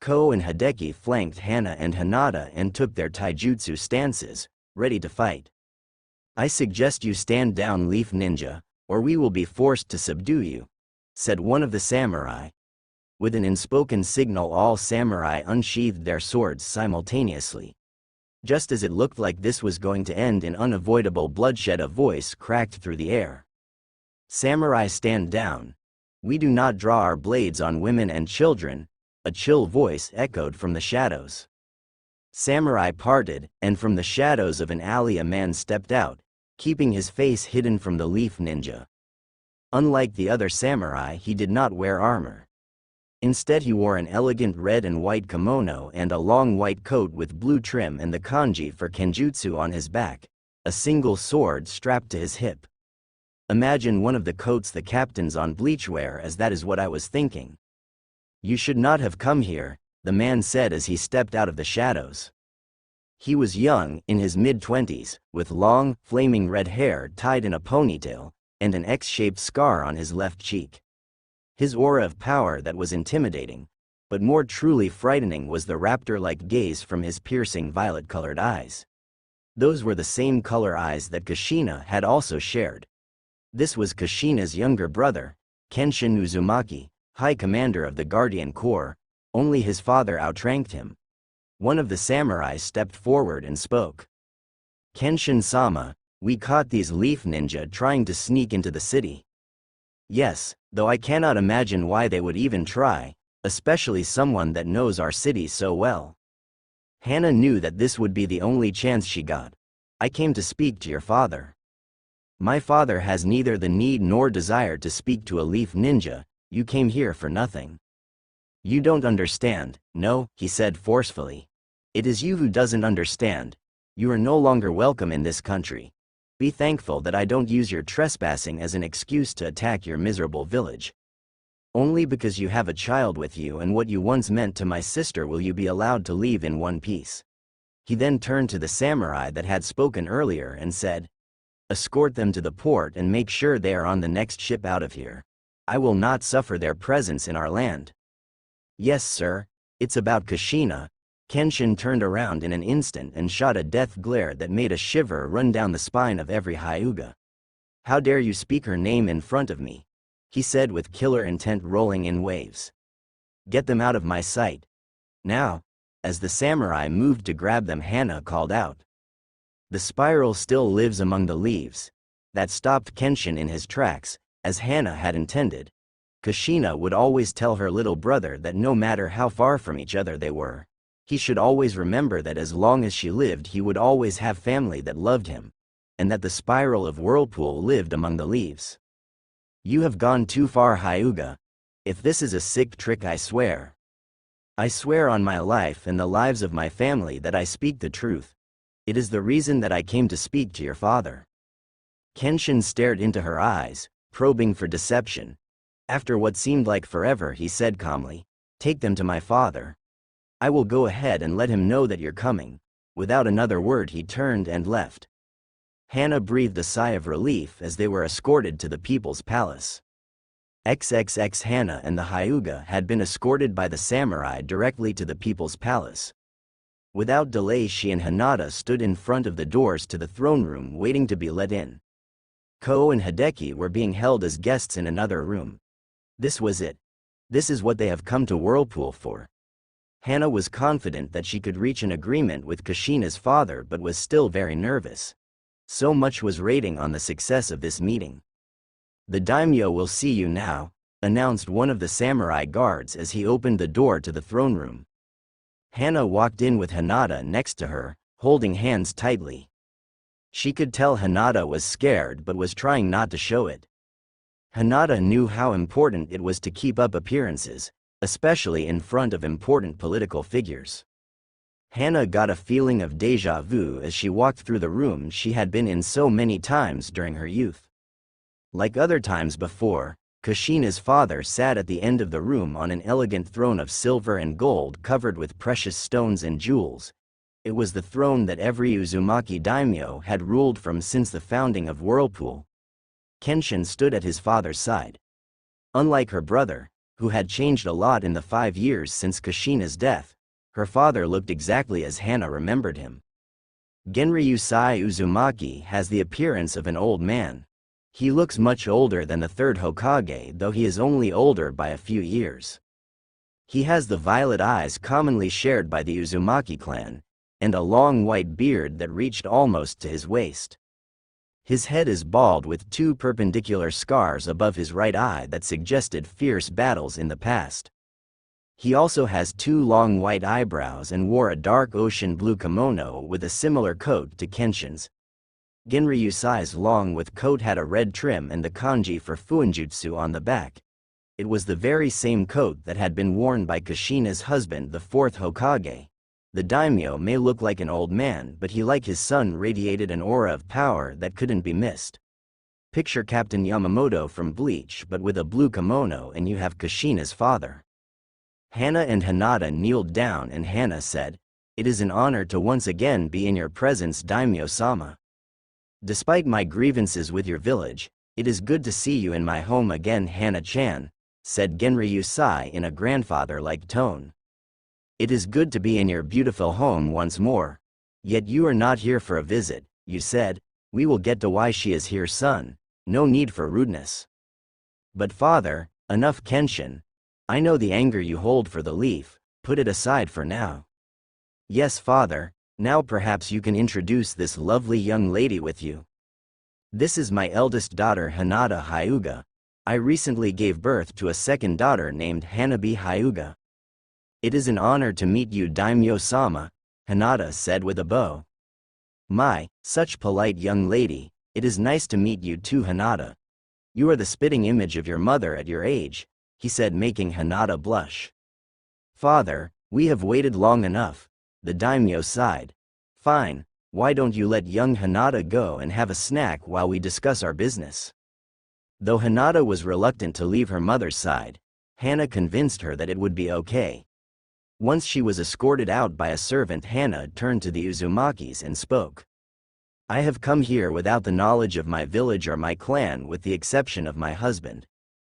Ko and Hideki flanked Hana and Hinata and took their taijutsu stances, ready to fight. "I suggest you stand down, Leaf Ninja, or we will be forced to subdue you," said one of the samurai. With an unspoken signal, all samurai unsheathed their swords simultaneously. Just as it looked like this was going to end in unavoidable bloodshed, a voice cracked through the air. "Samurai, stand down. We do not draw our blades on women and children," a chill voice echoed from the shadows. Samurai parted, and from the shadows of an alley a man stepped out, keeping his face hidden from the Leaf Ninja. Unlike the other samurai, he did not wear armor. Instead, he wore an elegant red and white kimono and a long white coat with blue trim and the kanji for kenjutsu on his back, a single sword strapped to his hip. "Imagine one of the coats the captains on Bleach wear, as that is what I was thinking." "You should not have come here," the man said as he stepped out of the shadows. He was young, in his mid-20s, with long, flaming red hair tied in a ponytail, and an X-shaped scar on his left cheek. His aura of power that was intimidating, but more truly frightening, was the raptor-like gaze from his piercing violet-colored eyes. Those were the same color eyes that Kushina had also shared. This was Kushina's younger brother, Kenshin Uzumaki, High Commander of the Guardian Corps. Only his father outranked him. One of the samurai stepped forward and spoke. "Kenshin-sama, we caught these Leaf Ninja trying to sneak into the city." "Yes, though I cannot imagine why they would even try, especially someone that knows our city so well." Hana knew that this would be the only chance she got. "I came to speak to your father." "My father has neither the need nor desire to speak to a Leaf Ninja. You came here for nothing." "You don't understand." "No," he said forcefully. "It is you who doesn't understand. You are no longer welcome in this country. Be thankful that I don't use your trespassing as an excuse to attack your miserable village. Only because you have a child with you and what you once meant to my sister will you be allowed to leave in one piece." He then turned to the samurai that had spoken earlier and said, "Escort them to the port and make sure they are on the next ship out of here. I will not suffer their presence in our land." "Yes, sir." "It's about Kushina." Kenshin turned around in an instant and shot a death glare that made a shiver run down the spine of every Hyuga. "How dare you speak her name in front of me?" he said with killer intent rolling in waves. "Get them out of my sight. Now." As the samurai moved to grab them, Hana called out. "The spiral still lives among the leaves." That stopped Kenshin in his tracks, as Hana had intended. Kushina would always tell her little brother that no matter how far from each other they were, he should always remember that as long as she lived he would always have family that loved him, and that the spiral of Whirlpool lived among the leaves. "You have gone too far, Hyuga. If this is a sick trick, I swear on my life and the lives of my family that I speak the truth. It is the reason that I came to speak to your father." Kenshin stared into her eyes, probing for deception. After what seemed like forever, he said calmly, "Take them to my father. I will go ahead and let him know that you're coming." Without another word, he turned and left. Hana breathed a sigh of relief as they were escorted to the People's Palace. XXX Hana and the Hyuga had been escorted by the samurai directly to the People's Palace. Without delay, she and Hinata stood in front of the doors to the throne room waiting to be let in. Ko and Hideki were being held as guests in another room. This was it. This is what they have come to Whirlpool for. Hana was confident that she could reach an agreement with Kushina's father, but was still very nervous. So much was rating on the success of this meeting. "The daimyo will see you now," announced one of the samurai guards as he opened the door to the throne room. Hana walked in with Hinata next to her, holding hands tightly. She could tell Hinata was scared but was trying not to show it. Hinata knew how important it was to keep up appearances, especially in front of important political figures. Hana got a feeling of déjà vu as she walked through the room she had been in so many times during her youth. Like other times before, Kushina's father sat at the end of the room on an elegant throne of silver and gold covered with precious stones and jewels. It was the throne that every Uzumaki daimyo had ruled from since the founding of Whirlpool. Kenshin stood at his father's side. Unlike her brother, who had changed a lot in the 5 years since Kushina's death, her father looked exactly as Hana remembered him. Genryusai Uzumaki has the appearance of an old man. He looks much older than the third Hokage, though he is only older by a few years. He has the violet eyes commonly shared by the Uzumaki clan, and a long white beard that reached almost to his waist. His head is bald with 2 perpendicular scars above his right eye that suggested fierce battles in the past. He also has 2 long white eyebrows and wore a dark ocean blue kimono with a similar coat to Kenshin's. Genryusai's long with coat had a red trim and the kanji for fuinjutsu on the back. It was the very same coat that had been worn by Kushina's husband, the 4th Hokage. The daimyo may look like an old man, but he, like his son, radiated an aura of power that couldn't be missed. Picture Captain Yamamoto from Bleach but with a blue kimono, and you have Kushina's father. Hana and Hinata kneeled down and Hana said, "It is an honor to once again be in your presence, daimyo-sama. Despite my grievances with your village, it is good to see you in my home again, Hana-chan," said Genryusai in a grandfather-like tone. "It is good to be in your beautiful home once more. Yet you are not here for a visit," you said. "We will get to why she is here, son. No need for rudeness." "But father, enough, Kenshin. I know the anger you hold for the leaf, put it aside for now." "Yes, father, now perhaps you can introduce this lovely young lady with you. This is my eldest daughter, Hinata Hyuga. I recently gave birth to a second daughter named Hanabi Hyuga." "It is an honor to meet you, daimyo-sama," Hinata said with a bow. "My, such polite young lady, it is nice to meet you too, Hinata. You are the spitting image of your mother at your age," he said, making Hinata blush. "Father, we have waited long enough," the daimyo sighed. "Fine, why don't you let young Hinata go and have a snack while we discuss our business?" Though Hinata was reluctant to leave her mother's side, Hana convinced her that it would be okay. Once she was escorted out by a servant, Hana turned to the Uzumakis and spoke. "I have come here without the knowledge of my village or my clan, with the exception of my husband.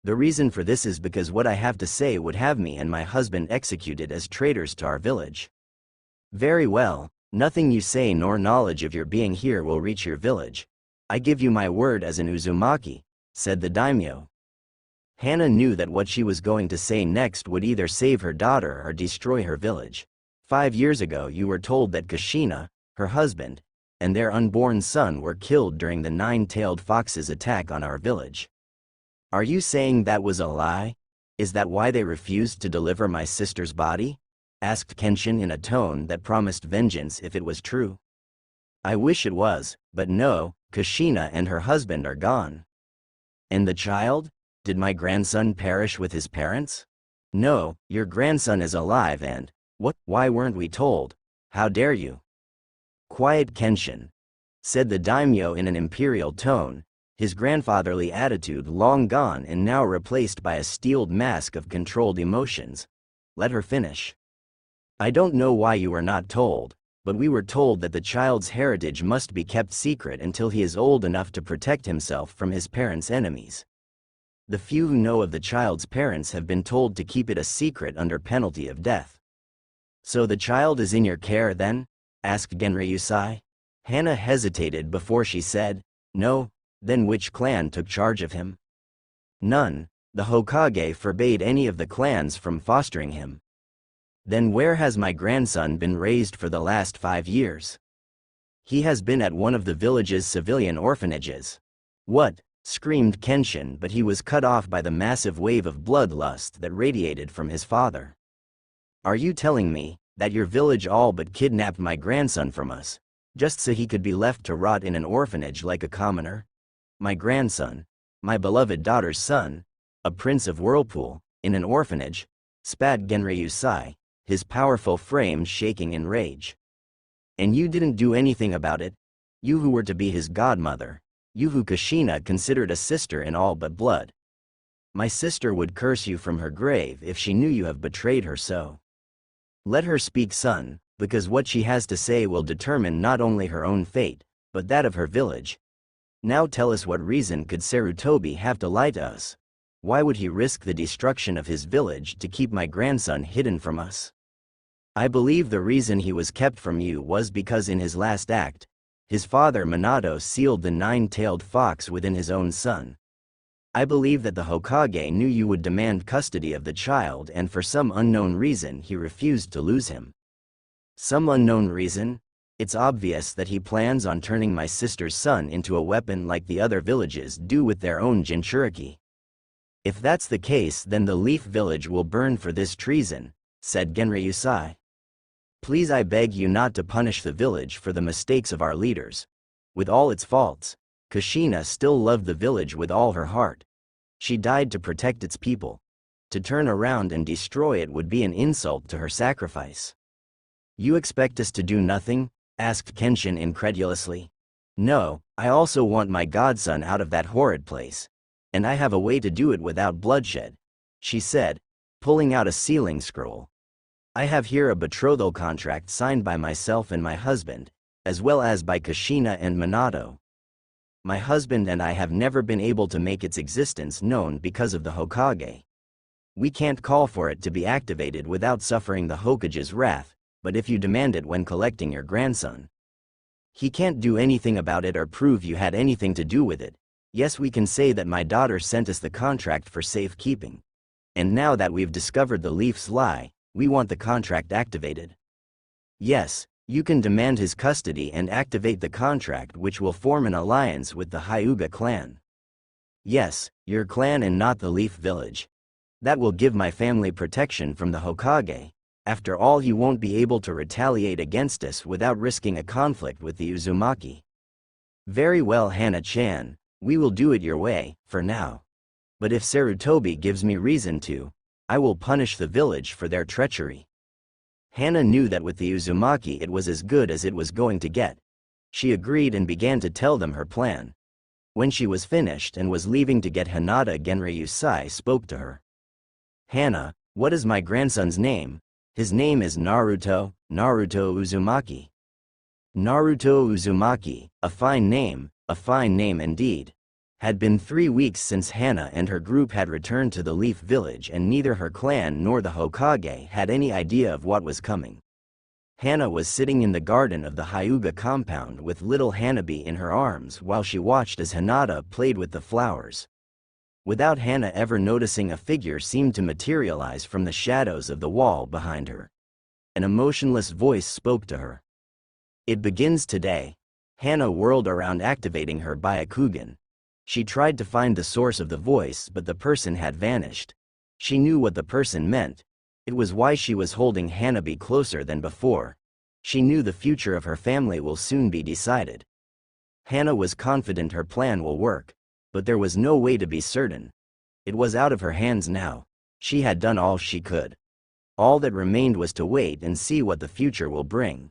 The reason for this is because what I have to say would have me and my husband executed as traitors to our village." "Very well, nothing you say nor knowledge of your being here will reach your village. I give you my word as an Uzumaki," said the daimyo. Hana knew that what she was going to say next would either save her daughter or destroy her village. 5 years ago you were told that Kushina, her husband, and their unborn son were killed during the 9-tailed fox's attack on our village. Are you saying that was a lie? Is that why they refused to deliver my sister's body?" asked Kenshin in a tone that promised vengeance if it was true. "I wish it was, but no, Kushina and her husband are gone." "And the child? Did my grandson perish with his parents?" "No, your grandson is alive and, what, why weren't we told? How dare you?" "Quiet, Kenshin," said the daimyo in an imperial tone, his grandfatherly attitude long gone and now replaced by a steeled mask of controlled emotions. "Let her finish. I don't know why you were not told, but we were told that the child's heritage must be kept secret until he is old enough to protect himself from his parents' enemies. The few who know of the child's parents have been told to keep it a secret under penalty of death." "So the child is in your care then?" asked Genryusai. Hana hesitated before she said, "No." "Then which clan took charge of him?" "None. The Hokage forbade any of the clans from fostering him." "Then where has my grandson been raised for the last 5 years?" "He has been at one of the village's civilian orphanages." "What?" screamed Kenshin, but he was cut off by the massive wave of bloodlust that radiated from his father. "Are you telling me that your village all but kidnapped my grandson from us, just so he could be left to rot in an orphanage like a commoner? My grandson, my beloved daughter's son, a prince of Whirlpool, in an orphanage?" spat Genryusai, his powerful frame shaking in rage. "And you didn't do anything about it? You who were to be his godmother. You who Kushina considered a sister in all but blood. My sister would curse you from her grave if she knew you have betrayed her so." "Let her speak, son. because what she has to say will determine not only her own fate, but that of her village. Now tell us, what reason could Sarutobi have to lie to us? Why would he risk the destruction of his village to keep my grandson hidden from us? I believe the reason he was kept from you was because in his last act, his father Minato sealed the nine-tailed fox within his own son. I believe that the Hokage knew you would demand custody of the child, and for some unknown reason he refused to lose him. Some unknown reason? It's obvious that he plans on turning my sister's son into a weapon like the other villages do with their own Jinchuriki. If that's the case, then the Leaf Village will burn for this treason, said Genryusai. Please, I beg you not to punish the village for the mistakes of our leaders. With all its faults, Kushina still loved the village with all her heart. She died to protect its people. To turn around and destroy it would be an insult to her sacrifice. You expect us to do nothing? Asked Kenshin incredulously. No, I also want my godson out of that horrid place. And I have a way to do it without bloodshed, she said, pulling out a sealing scroll. I have here a betrothal contract signed by myself and my husband, as well as by Kushina and Minato. My husband and I have never been able to make its existence known because of the Hokage. We can't call for it to be activated without suffering the Hokage's wrath, but if you demand it when collecting your grandson, he can't do anything about it or prove you had anything to do with it. Yes, we can say that my daughter sent us the contract for safekeeping. And now that we've discovered the Leaf's lie, we want the contract activated. Yes, you can demand his custody and activate the contract, which will form an alliance with the Hyuga clan. Yes, your clan and not the Leaf Village. That will give my family protection from the Hokage. After all, he won't be able to retaliate against us without risking a conflict with the Uzumaki. Very well, Hana-chan, we will do it your way, for now. But if Sarutobi gives me reason to, I will punish the village for their treachery. Hana knew that with the Uzumaki it was as good as it was going to get. She agreed and began to tell them her plan. When she was finished and was leaving to get Hinata, Genryusai spoke to her. Hana, what is my grandson's name? His name is Naruto Uzumaki. Naruto Uzumaki, a fine name indeed. Had been 3 weeks since Hana and her group had returned to the Leaf Village, and neither her clan nor the Hokage had any idea of what was coming. Hana was sitting in the garden of the Hyuga compound with little Hanabi in her arms while she watched as Hinata played with the flowers. Without Hana ever noticing, a figure seemed to materialize from the shadows of the wall behind her. An emotionless voice spoke to her. It begins today. Hana whirled around, activating her Byakugan. She tried to find the source of the voice, but the person had vanished. She knew what the person meant. It was why she was holding Hanabi closer than before. She knew the future of her family will soon be decided. Hana was confident her plan will work, but there was no way to be certain. It was out of her hands now. She had done all she could. All that remained was to wait and see what the future will bring.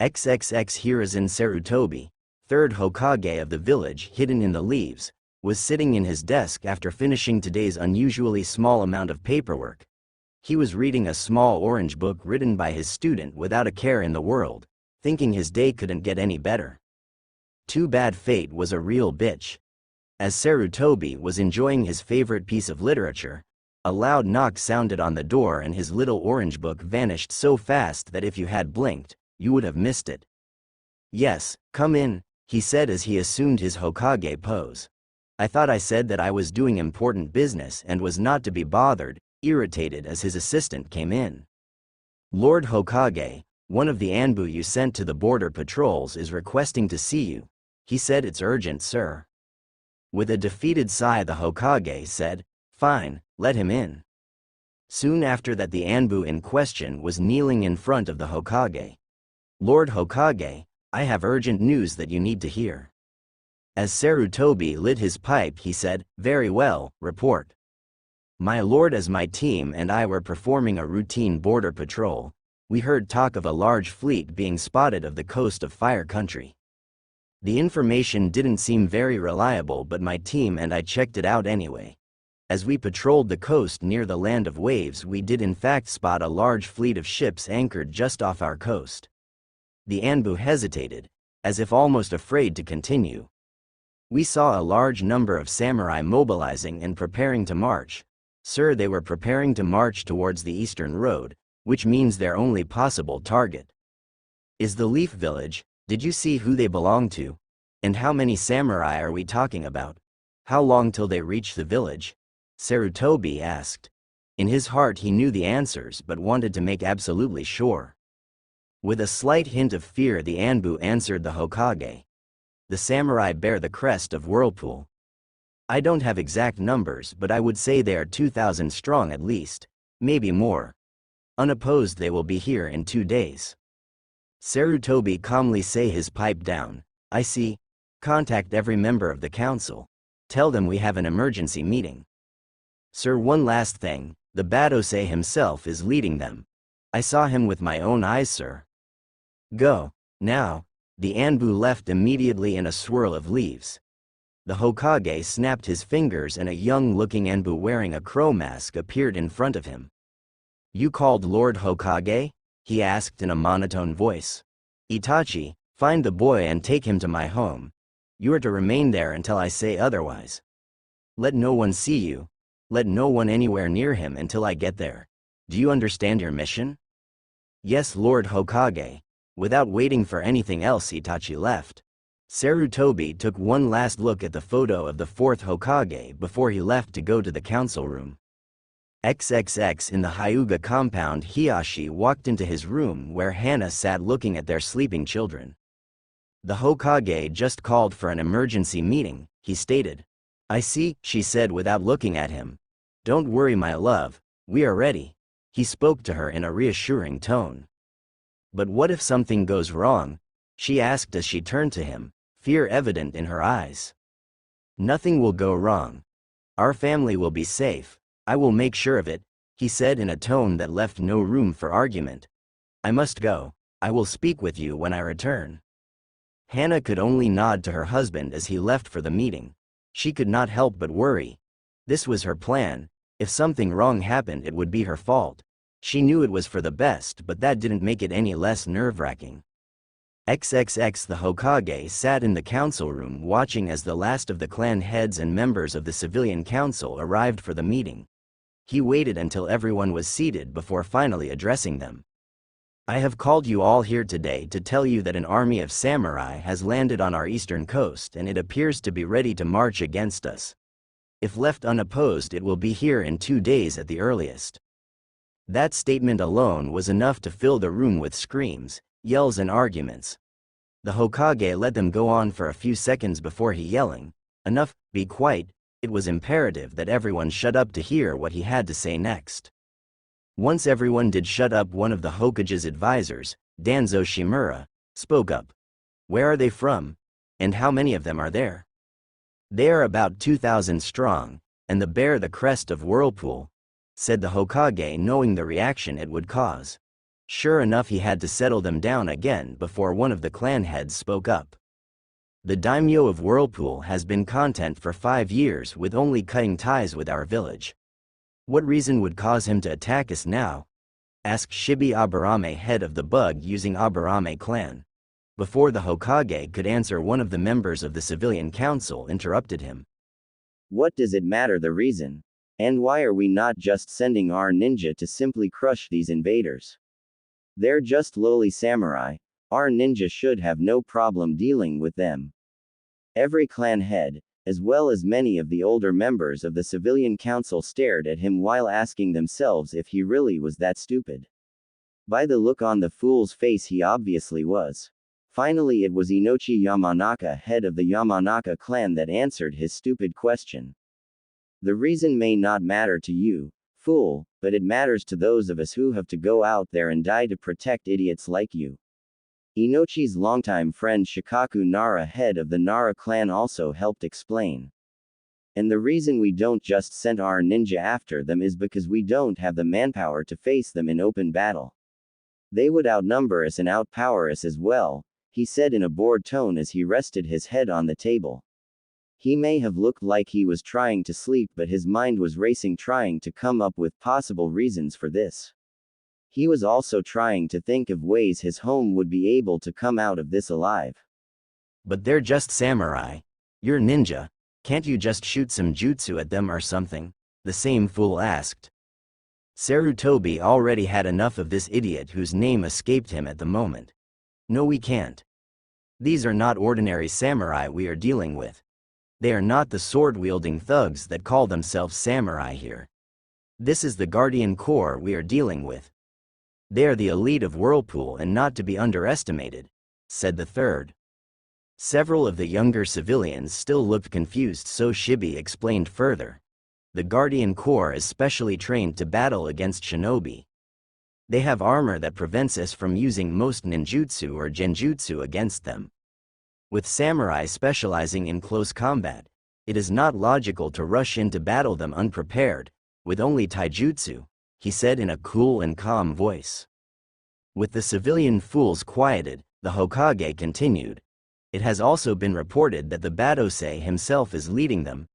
XXX Hiruzen Sarutobi, third Hokage of the village hidden in the leaves, was sitting in his desk after finishing today's unusually small amount of paperwork. He was reading a small orange book written by his student without a care in the world, thinking his day couldn't get any better. Too bad fate was a real bitch. As Sarutobi was enjoying his favorite piece of literature, a loud knock sounded on the door and his little orange book vanished so fast that if you had blinked, you would have missed it. Yes, come in, he said as he assumed his Hokage pose. I thought I said that I was doing important business and was not to be bothered, irritated as his assistant came in. Lord Hokage, one of the Anbu you sent to the border patrols is requesting to see you. He said it's urgent, sir. With a defeated sigh, the Hokage said, fine, let him in. Soon after that, the Anbu in question was kneeling in front of the Hokage. Lord Hokage, I have urgent news that you need to hear. As Sarutobi lit his pipe, he said, very well, report. My lord, as my team and I were performing a routine border patrol, we heard talk of a large fleet being spotted of the coast of Fire Country. The information didn't seem very reliable, but my team and I checked it out anyway. As we patrolled the coast near the land of waves, we did in fact spot a large fleet of ships anchored just off our coast. The Anbu hesitated, as if almost afraid to continue. We saw a large number of samurai mobilizing and preparing to march. Sir, they were preparing to march towards the eastern road, which means their only possible target is the Leaf Village. Did you see who they belong to? And how many samurai are we talking about? How long till they reach the village? Sarutobi asked. In his heart he knew the answers but wanted to make absolutely sure. With a slight hint of fear, the Anbu answered the Hokage. The samurai bear the crest of Whirlpool. I don't have exact numbers, but I would say they are 2,000 strong at least, maybe more. Unopposed, they will be here in 2 days. Sarutobi calmly say his pipe down. I see. Contact every member of the council. Tell them we have an emergency meeting. Sir, one last thing, the Badosei himself is leading them. I saw him with my own eyes, sir. Go, now. The Anbu left immediately in a swirl of leaves. The Hokage snapped his fingers and a young-looking Anbu wearing a crow mask appeared in front of him. You called Lord Hokage? He asked in a monotone voice. Itachi, find the boy and take him to my home. You are to remain there until I say otherwise. Let no one see you. Let no one anywhere near him until I get there. Do you understand your mission? Yes, Lord Hokage. Without waiting for anything else, Itachi left. Sarutobi took one last look at the photo of the 4th Hokage before he left to go to the council room. XXX in the Hyuga compound, Hiyashi walked into his room where Hana sat looking at their sleeping children. The Hokage just called for an emergency meeting, he stated. I see, she said without looking at him. Don't worry, my love, we are ready. He spoke to her in a reassuring tone. But what if something goes wrong? She asked as she turned to him, fear evident in her eyes. Nothing will go wrong. Our family will be safe. I will make sure of it, he said in a tone that left no room for argument. I must go. I will speak with you when I return. Hana could only nod to her husband as he left for the meeting. She could not help but worry. This was her plan. If something wrong happened, it would be her fault. She knew it was for the best, but that didn't make it any less nerve-wracking. XXX the Hokage sat in the council room watching as the last of the clan heads and members of the civilian council arrived for the meeting. He waited until everyone was seated before finally addressing them. I have called you all here today to tell you that an army of samurai has landed on our eastern coast and it appears to be ready to march against us. If left unopposed, it will be here in 2 days at the earliest. That statement alone was enough to fill the room with screams, yells and arguments. The Hokage let them go on for a few seconds before he yelling, enough, be quiet. It was imperative that everyone shut up to hear what he had to say next. Once everyone did shut up, one of the Hokage's advisors, Danzo Shimura, spoke up. Where are they from? And how many of them are there? They are about 2,000 strong, and bear the crest of Whirlpool, said the Hokage, knowing the reaction it would cause. Sure enough, he had to settle them down again before one of the clan heads spoke up. The daimyo of Whirlpool has been content for 5 years with only cutting ties with our village. What reason would cause him to attack us now? Asked Shibi Aburame, head of the bug using Aburame clan. Before the Hokage could answer, one of the members of the civilian council interrupted him. What does it matter the reason? And why are we not just sending our ninja to simply crush these invaders? They're just lowly samurai. Our ninja should have no problem dealing with them. Every clan head, as well as many of the older members of the civilian council, stared at him while asking themselves if he really was that stupid. By the look on the fool's face, he obviously was. Finally, it was Inochi Yamanaka, head of the Yamanaka clan, that answered his stupid question. The reason may not matter to you, fool, but it matters to those of us who have to go out there and die to protect idiots like you. Inochi's longtime friend Shikaku Nara, head of the Nara clan, also helped explain. And the reason we don't just send our ninja after them is because we don't have the manpower to face them in open battle. They would outnumber us and outpower us as well, he said in a bored tone as he rested his head on the table. He may have looked like he was trying to sleep, but his mind was racing, trying to come up with possible reasons for this. He was also trying to think of ways his home would be able to come out of this alive. But they're just samurai. You're ninja. Can't you just shoot some jutsu at them or something? The same fool asked. Sarutobi already had enough of this idiot whose name escaped him at the moment. No, we can't. These are not ordinary samurai we are dealing with. They are not the sword-wielding thugs that call themselves samurai here. This is the Guardian Corps we are dealing with. They are the elite of Whirlpool and not to be underestimated, said the third. Several of the younger civilians still looked confused, so Shibi explained further. The Guardian Corps is specially trained to battle against shinobi. They have armor that prevents us from using most ninjutsu or genjutsu against them. With samurai specializing in close combat, it is not logical to rush in to battle them unprepared, with only taijutsu, he said in a cool and calm voice. With the civilian fools quieted, the Hokage continued. It has also been reported that the Badosei himself is leading them,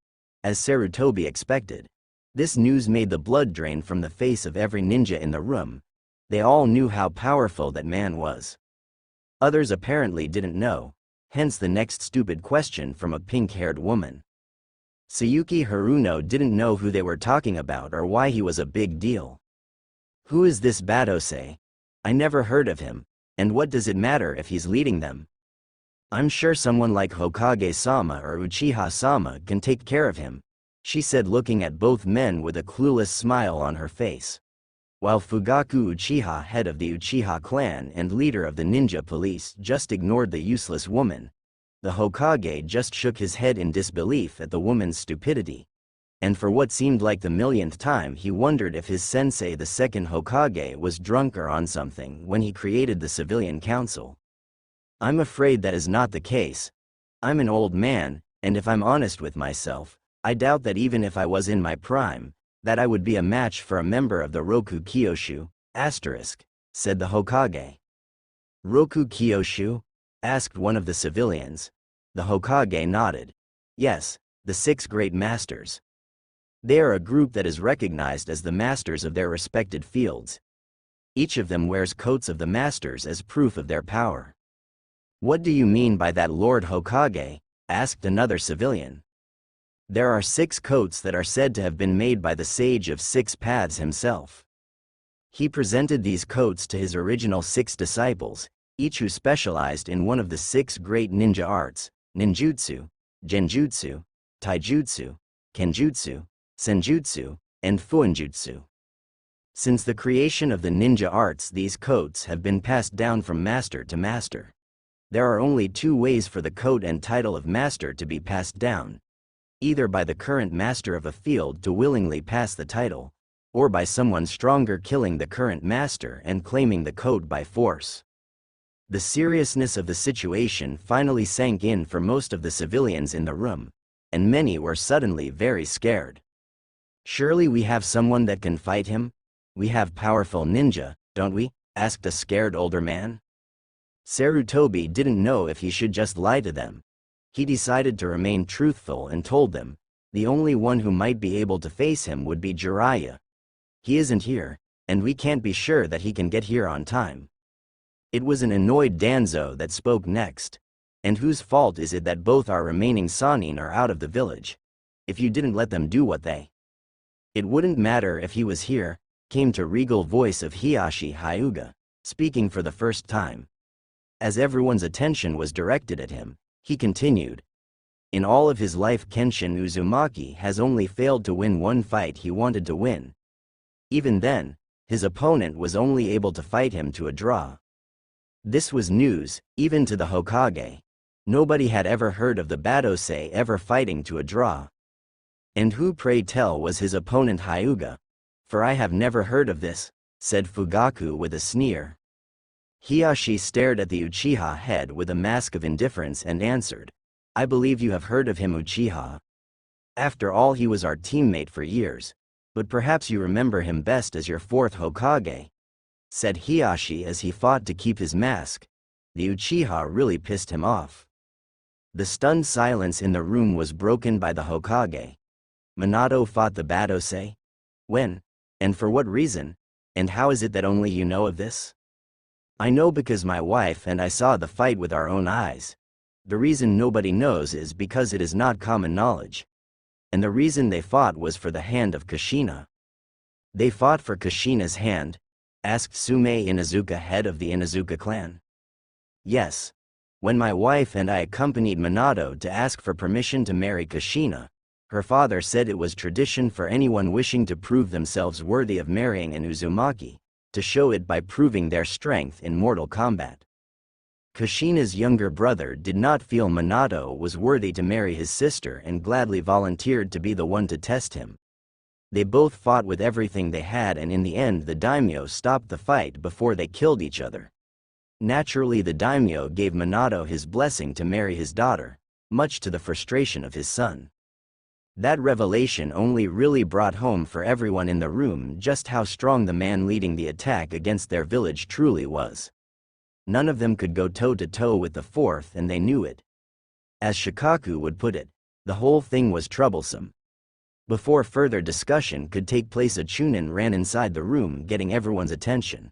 as Sarutobi expected. This news made the blood drain from the face of every ninja in the room. They all knew how powerful that man was. Others apparently didn't know. Hence the next stupid question from a pink-haired woman. Tsuyuki Haruno didn't know who they were talking about or why he was a big deal. Who is this Badosei? I never heard of him, and what does it matter if he's leading them? I'm sure someone like Hokage-sama or Uchiha-sama can take care of him, she said, looking at both men with a clueless smile on her face. While Fugaku Uchiha, head of the Uchiha clan and leader of the ninja police, just ignored the useless woman, the Hokage just shook his head in disbelief at the woman's stupidity. And for what seemed like the millionth time, he wondered if his sensei, the second Hokage, was drunk or on something when he created the civilian council. I'm afraid that is not the case. I'm an old man, and if I'm honest with myself, I doubt that even if I was in my prime, that I would be a match for a member of the Roku Kyoshu, said the Hokage. Roku Kyoshu? Asked one of the civilians. The Hokage nodded. Yes, the 6 great masters. They are a group that is recognized as the masters of their respected fields. Each of them wears coats of the masters as proof of their power. What do you mean by that, Lord Hokage? Asked another civilian. There are 6 coats that are said to have been made by the Sage of 6 Paths himself. He presented these coats to his original 6 disciples, each who specialized in one of the 6 great ninja arts: ninjutsu, genjutsu, taijutsu, kenjutsu, senjutsu, and fuinjutsu. Since the creation of the ninja arts, these coats have been passed down from master to master. There are only 2 ways for the coat and title of master to be passed down. Either by the current master of a field to willingly pass the title, or by someone stronger killing the current master and claiming the coat by force. The seriousness of the situation finally sank in for most of the civilians in the room, and many were suddenly very scared. Surely we have someone that can fight him? We have powerful ninja, don't we? Asked a scared older man. Sarutobi didn't know if he should just lie to them. He decided to remain truthful and told them, the only one who might be able to face him would be Jiraiya. He isn't here, and we can't be sure that he can get here on time. It was an annoyed Danzo that spoke next. And whose fault is it that both our remaining Sannin are out of the village? If you didn't let them do what they... It wouldn't matter if he was here, came to regal voice of Hiyashi Hyuga, speaking for the first time. As everyone's attention was directed at him, he continued. In all of his life, Kenshin Uzumaki has only failed to win one fight he wanted to win. Even then, his opponent was only able to fight him to a draw. This was news, even to the Hokage. Nobody had ever heard of the Badosei ever fighting to a draw. And who, pray tell, was his opponent Hyuga? For I have never heard of this, said Fugaku with a sneer. Hiyashi stared at the Uchiha head with a mask of indifference and answered, I believe you have heard of him, Uchiha. After all, he was our teammate for years, but perhaps you remember him best as your 4th Hokage, said Hiyashi as he fought to keep his mask. The Uchiha really pissed him off. The stunned silence in the room was broken by the Hokage. Minato fought the Batosei? When? And for what reason? And how is it that only you know of this? I know because my wife and I saw the fight with our own eyes. The reason nobody knows is because it is not common knowledge. And the reason they fought was for the hand of Kushina. They fought for Kushina's hand? Asked Sume Inazuka, head of the Inazuka clan. Yes. When my wife and I accompanied Minato to ask for permission to marry Kushina, her father said it was tradition for anyone wishing to prove themselves worthy of marrying an Uzumaki, to show it by proving their strength in mortal combat. Kushina's younger brother did not feel Minato was worthy to marry his sister and gladly volunteered to be the one to test him. They both fought with everything they had, and in the end the daimyo stopped the fight before they killed each other. Naturally, the daimyo gave Minato his blessing to marry his daughter, much to the frustration of his son. That revelation only really brought home for everyone in the room just how strong the man leading the attack against their village truly was. None of them could go toe-to-toe with the fourth, and they knew it. As Shikaku would put it, the whole thing was troublesome. Before further discussion could take place, a Chunin ran inside the room, getting everyone's attention.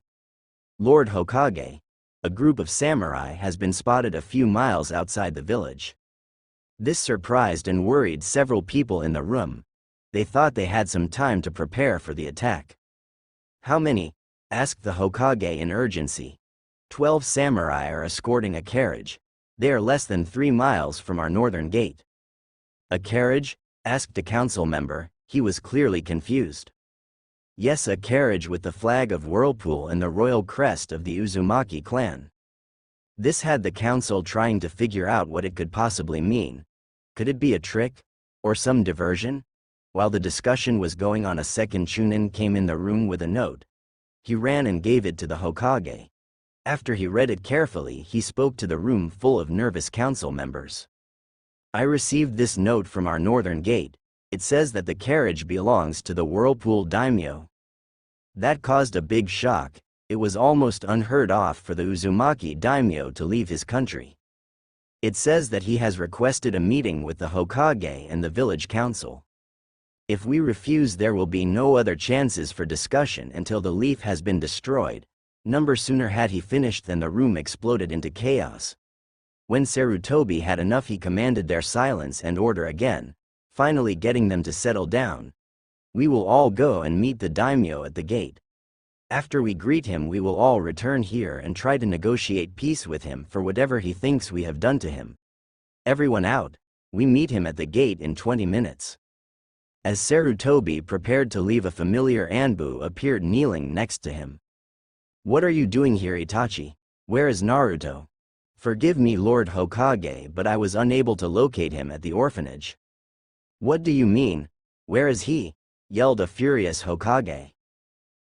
Lord Hokage, a group of samurai has been spotted a few miles outside the village. This surprised and worried several people in the room. They thought they had some time to prepare for the attack. How many? Asked the Hokage in urgency. 12 samurai are escorting a carriage. They are less than 3 miles from our northern gate. A carriage? Asked a council member. He was clearly confused. Yes, a carriage with the flag of Whirlpool and the royal crest of the Uzumaki clan. This had the council trying to figure out what it could possibly mean. Could it be a trick? Or some diversion? While the discussion was going on, a second Chunin came in the room with a note. He ran and gave it to the Hokage. After he read it carefully, he spoke to the room full of nervous council members. I received this note from our northern gate. It says that the carriage belongs to the Whirlpool daimyo. That caused a big shock. It was almost unheard of for the Uzumaki daimyo to leave his country. It says that he has requested a meeting with the Hokage and the village council. If we refuse, there will be no other chances for discussion until the leaf has been destroyed. No sooner had he finished than the room exploded into chaos. When Sarutobi had enough, he commanded their silence and order again, finally getting them to settle down. We will all go and meet the daimyo at the gate. After we greet him, we will all return here and try to negotiate peace with him for whatever he thinks we have done to him. Everyone out. We meet him at the gate in 20 minutes. As Sarutobi prepared to leave, a familiar Anbu appeared kneeling next to him. What are you doing here, Itachi? Where is Naruto? Forgive me, Lord Hokage, but I was unable to locate him at the orphanage. What do you mean? Where is he? Yelled a furious Hokage.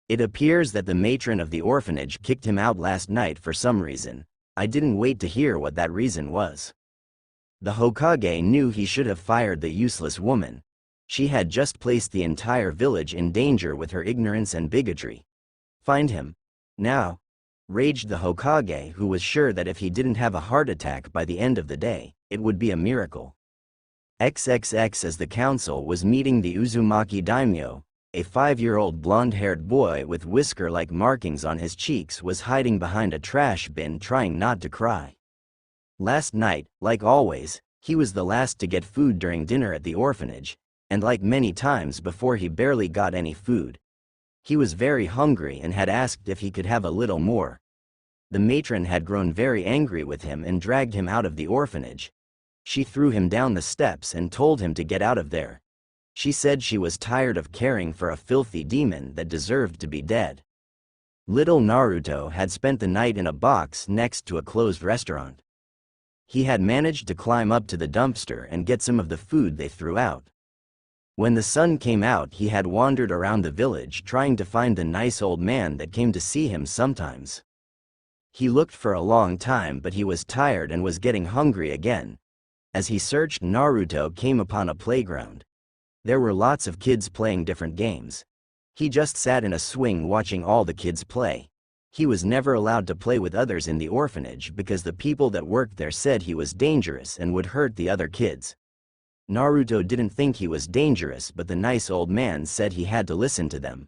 It appears that the matron of the orphanage kicked him out last night for some reason. I didn't wait to hear what that reason was. The Hokage knew he should have fired the useless woman. She had just placed the entire village in danger with her ignorance and bigotry. Find him. Now. Raged the Hokage, who was sure that if he didn't have a heart attack by the end of the day, it would be a miracle. XXX. As the council was meeting, the Uzumaki daimyo, a 5-year-old blonde-haired boy with whisker-like markings on his cheeks, was hiding behind a trash bin trying not to cry. Last night, like always, he was the last to get food during dinner at the orphanage, and like many times before, he barely got any food. He was very hungry and had asked if he could have a little more. The matron had grown very angry with him and dragged him out of the orphanage. She threw him down the steps and told him to get out of there. She said she was tired of caring for a filthy demon that deserved to be dead. Little Naruto had spent the night in a box next to a closed restaurant. He had managed to climb up to the dumpster and get some of the food they threw out. When the sun came out, he had wandered around the village trying to find the nice old man that came to see him sometimes. He looked for a long time, but he was tired and was getting hungry again. As he searched, Naruto came upon a playground. There were lots of kids playing different games. He just sat in a swing watching all the kids play. He was never allowed to play with others in the orphanage because the people that worked there said he was dangerous and would hurt the other kids. Naruto didn't think he was dangerous, but the nice old man said he had to listen to them.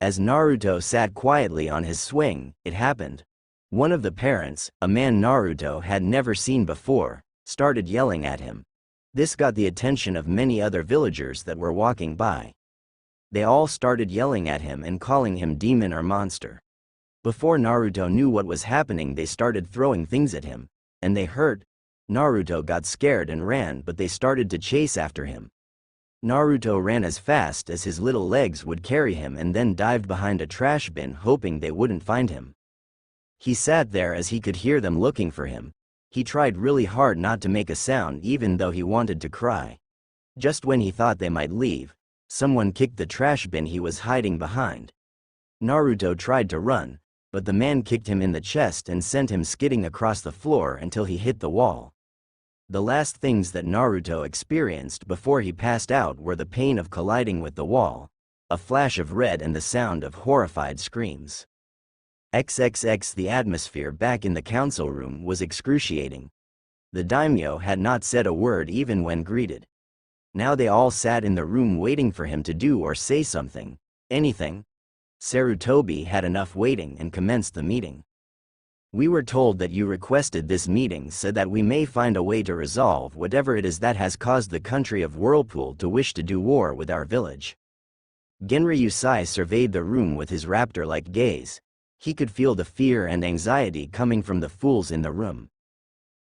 As Naruto sat quietly on his swing, it happened. One of the parents, a man Naruto had never seen before, started yelling at him. This got the attention of many other villagers that were walking by. They all started yelling at him and calling him demon or monster. Before Naruto knew what was happening, they started throwing things at him, and they hurt. Naruto got scared and ran, but they started to chase after him. Naruto ran as fast as his little legs would carry him and then dived behind a trash bin, hoping they wouldn't find him. He sat there as he could hear them looking for him. He tried really hard not to make a sound even though he wanted to cry. Just when he thought they might leave, someone kicked the trash bin he was hiding behind. Naruto tried to run, but the man kicked him in the chest and sent him skidding across the floor until he hit the wall. The last things that Naruto experienced before he passed out were the pain of colliding with the wall, a flash of red, and the sound of horrified screams. XXX. The atmosphere back in the council room was excruciating. The daimyo had not said a word even when greeted. Now they all sat in the room waiting for him to do or say something, anything. Sarutobi had enough waiting and commenced the meeting. We were told that you requested this meeting so that we may find a way to resolve whatever it is that has caused the country of Whirlpool to wish to do war with our village. Genri Usai surveyed the room with his raptor-like gaze. He could feel the fear and anxiety coming from the fools in the room.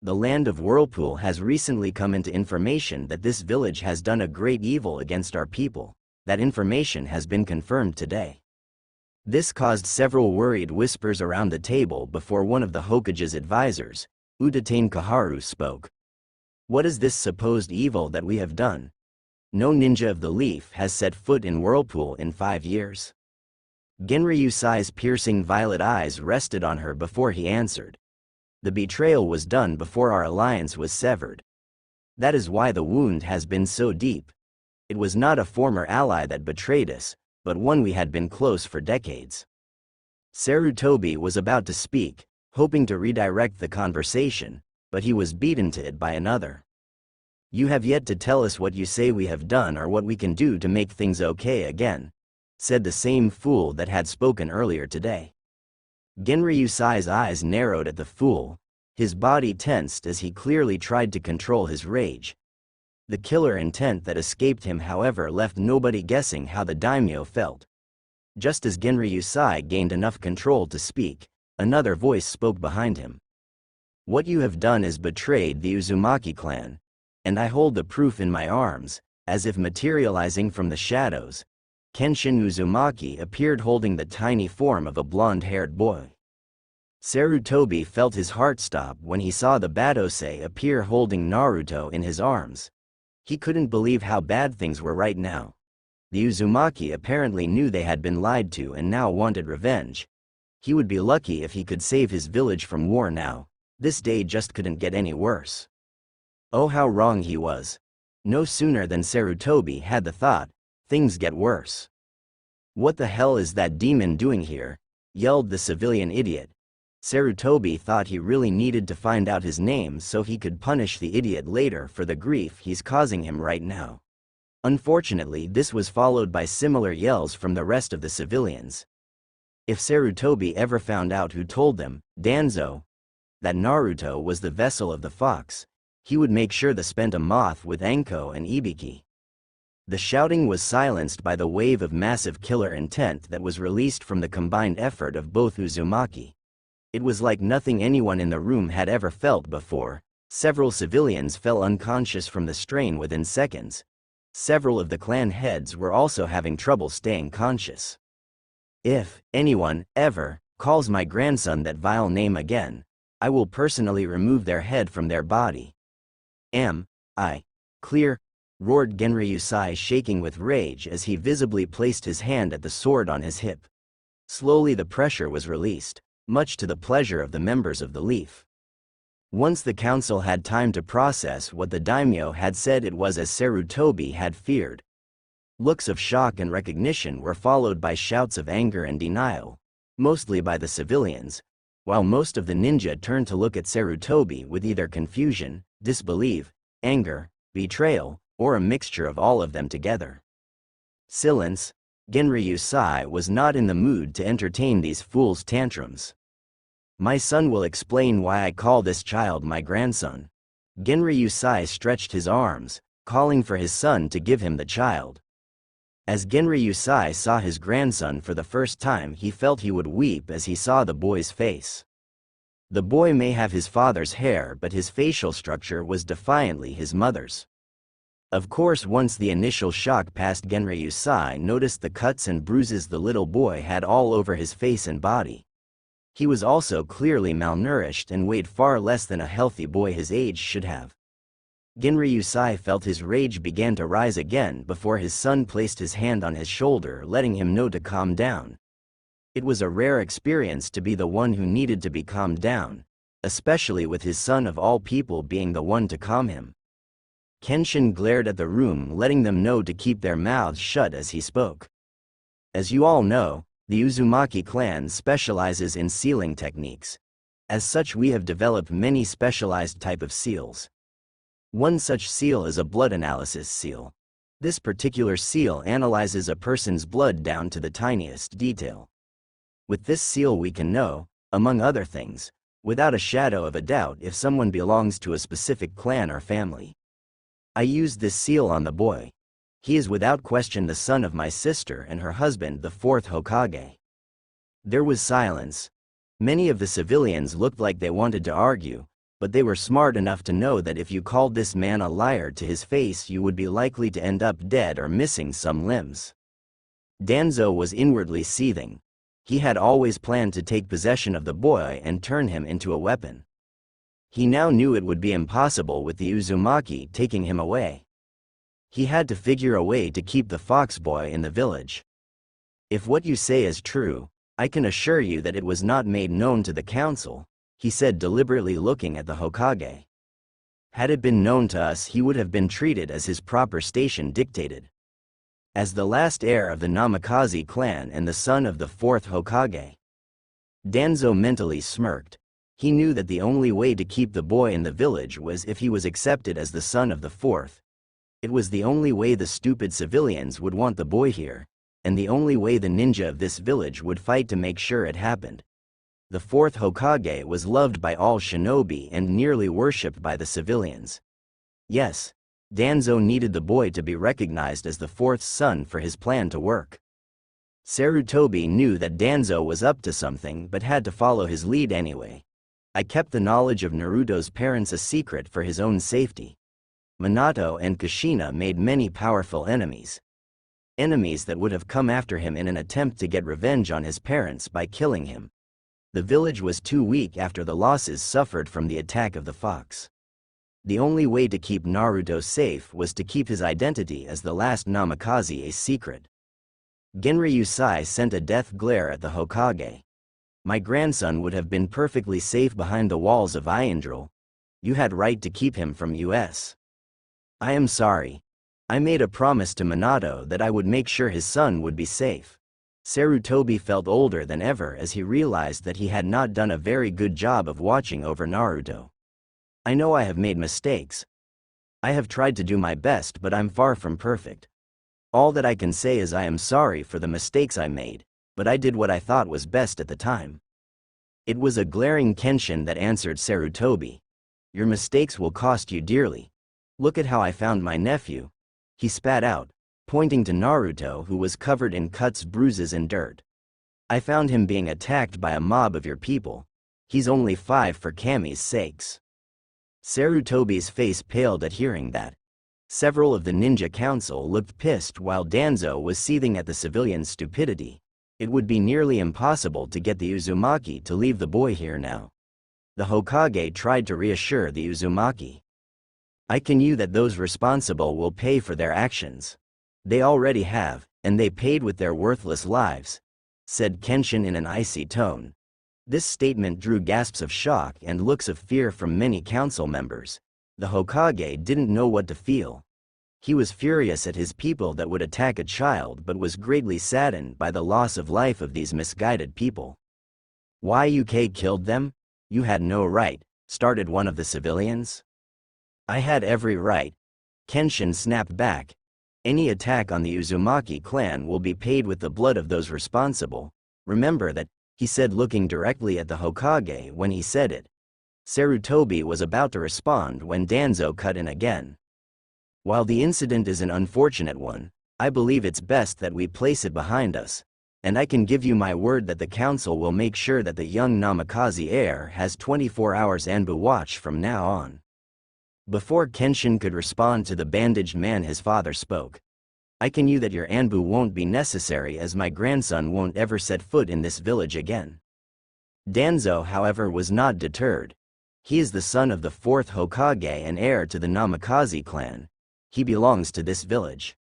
The land of Whirlpool has recently come into information that this village has done a great evil against our people. That information has been confirmed today. This caused several worried whispers around the table before one of the Hokage's advisors, Udatain Kaharu, spoke. What is this supposed evil that we have done? No ninja of the leaf has set foot in Whirlpool in 5 years. Genri Usai's piercing violet eyes rested on her before he answered. The betrayal was done before our alliance was severed. That is why the wound has been so deep. It was not a former ally that betrayed us, but one we had been close for decades. Sarutobi was about to speak, hoping to redirect the conversation, but he was beaten to it by another. You have yet to tell us what you say we have done or what we can do to make things okay again, said the same fool that had spoken earlier today. Genri Usai's eyes narrowed at the fool. His body tensed as he clearly tried to control his rage. The killer intent that escaped him, however, left nobody guessing how the daimyo felt. Just as Genri Usai gained enough control to speak, another voice spoke behind him. What you have done is betrayed the Uzumaki clan, and I hold the proof in my arms. As if materializing from the shadows, Kenshin Uzumaki appeared holding the tiny form of a blonde-haired boy. Sarutobi felt his heart stop when he saw the Badosei appear holding Naruto in his arms. He couldn't believe how bad things were right now. The Uzumaki apparently knew they had been lied to and now wanted revenge. He would be lucky if he could save his village from war now. This day just couldn't get any worse. Oh, how wrong he was. No sooner than Sarutobi had the thought, things get worse. What the hell is that demon doing here? Yelled the civilian idiot. Sarutobi thought he really needed to find out his name so he could punish the idiot later for the grief he's causing him right now. Unfortunately, this was followed by similar yells from the rest of the civilians. If Sarutobi ever found out who told them, Danzo, that Naruto was the vessel of the fox, he would make sure to spend a moth with Anko and Ibiki. The shouting was silenced by the wave of massive killer intent that was released from the combined effort of both Uzumaki. It was like nothing anyone in the room had ever felt before. Several civilians fell unconscious from the strain within seconds. Several of the clan heads were also having trouble staying conscious. If anyone ever calls my grandson that vile name again, I will personally remove their head from their body. Am I clear? Roared Genri Usai, shaking with rage as he visibly placed his hand at the sword on his hip. Slowly the pressure was released, much to the pleasure of the members of the Leaf. Once the council had time to process what the daimyo had said, it was as Sarutobi had feared. Looks of shock and recognition were followed by shouts of anger and denial. mostly by the civilians, while most of the ninja turned to look at Sarutobi with either confusion, disbelief, anger, betrayal, or a mixture of all of them together. Silence. Genryu Sai was not in the mood to entertain these fools' tantrums. My son will explain why I call this child my grandson. Genryu Sai stretched his arms, calling for his son to give him the child. As Genryu Sai saw his grandson for the first time, he felt he would weep as he saw the boy's face. The boy may have his father's hair, but his facial structure was defiantly his mother's. Of course, once the initial shock passed, Genryu Sai noticed the cuts and bruises the little boy had all over his face and body. He was also clearly malnourished and weighed far less than a healthy boy his age should have. Genryu Sai felt his rage began to rise again before his son placed his hand on his shoulder, letting him know to calm down. It was a rare experience to be the one who needed to be calmed down, especially with his son of all people being the one to calm him. Kenshin glared at the room, letting them know to keep their mouths shut as he spoke. As you all know, the Uzumaki clan specializes in sealing techniques. As such, we have developed many specialized type of seals. One such seal is a blood analysis seal. This particular seal analyzes a person's blood down to the tiniest detail. With this seal we can know, among other things, without a shadow of a doubt if someone belongs to a specific clan or family. I used this seal on the boy. He is without question the son of my sister and her husband, the fourth Hokage. There was silence. Many of the civilians looked like they wanted to argue, but they were smart enough to know that if you called this man a liar to his face, you would be likely to end up dead or missing some limbs. Danzo was inwardly seething. He had always planned to take possession of the boy and turn him into a weapon. He now knew it would be impossible with the Uzumaki taking him away. He had to figure a way to keep the fox boy in the village. If what you say is true, I can assure you that it was not made known to the council, he said, deliberately looking at the Hokage. Had it been known to us, he would have been treated as his proper station dictated. As the last heir of the Namikaze clan and the son of the fourth Hokage. Danzo mentally smirked. He knew that the only way to keep the boy in the village was if he was accepted as the son of the fourth. It was the only way the stupid civilians would want the boy here, and the only way the ninja of this village would fight to make sure it happened. The fourth Hokage was loved by all shinobi and nearly worshipped by the civilians. Yes, Danzo needed the boy to be recognized as the fourth son for his plan to work. Sarutobi knew that Danzo was up to something but had to follow his lead anyway. I kept the knowledge of Naruto's parents a secret for his own safety. Minato and Kushina made many powerful enemies. Enemies that would have come after him in an attempt to get revenge on his parents by killing him. The village was too weak after the losses suffered from the attack of the fox. The only way to keep Naruto safe was to keep his identity as the last Namikaze a secret. Genryu Sai sent a death glare at the Hokage. My grandson would have been perfectly safe behind the walls of Iandril. You had right to keep him from us. I am sorry. I made a promise to Minato that I would make sure his son would be safe. Sarutobi felt older than ever as he realized that he had not done a very good job of watching over Naruto. I know I have made mistakes. I have tried to do my best, but I'm far from perfect. All that I can say is I am sorry for the mistakes I made, but I did what I thought was best at the time. It was a glaring Kenshin that answered Sarutobi. Your mistakes will cost you dearly. Look at how I found my nephew. He spat out, pointing to Naruto, who was covered in cuts, bruises and dirt. I found him being attacked by a mob of your people. He's only 5 for Kami's sakes. Sarutobi's face paled at hearing that. Several of the ninja council looked pissed while Danzo was seething at the civilians' stupidity. It would be nearly impossible to get the Uzumaki to leave the boy here now. The Hokage tried to reassure the Uzumaki. I can you that those responsible will pay for their actions. They already have, and they paid with their worthless lives, said Kenshin in an icy tone. This statement drew gasps of shock and looks of fear from many council members. The Hokage didn't know what to feel. He was furious at his people that would attack a child, but was greatly saddened by the loss of life of these misguided people. Why UK killed them? You had no right, started one of the civilians. I had every right. Kenshin snapped back. Any attack on the Uzumaki clan will be paid with the blood of those responsible. Remember that, he said, looking directly at the Hokage when he said it. Sarutobi was about to respond when Danzo cut in again. While the incident is an unfortunate one, I believe it's best that we place it behind us, and I can give you my word that the council will make sure that the young Namikaze heir has 24 hours Anbu watch from now on. Before Kenshin could respond to the bandaged man, his father spoke. I can you that your Anbu won't be necessary, as my grandson won't ever set foot in this village again. Danzo, however, was not deterred. He is the son of the 4th Hokage and heir to the Namikaze clan. He belongs to this village.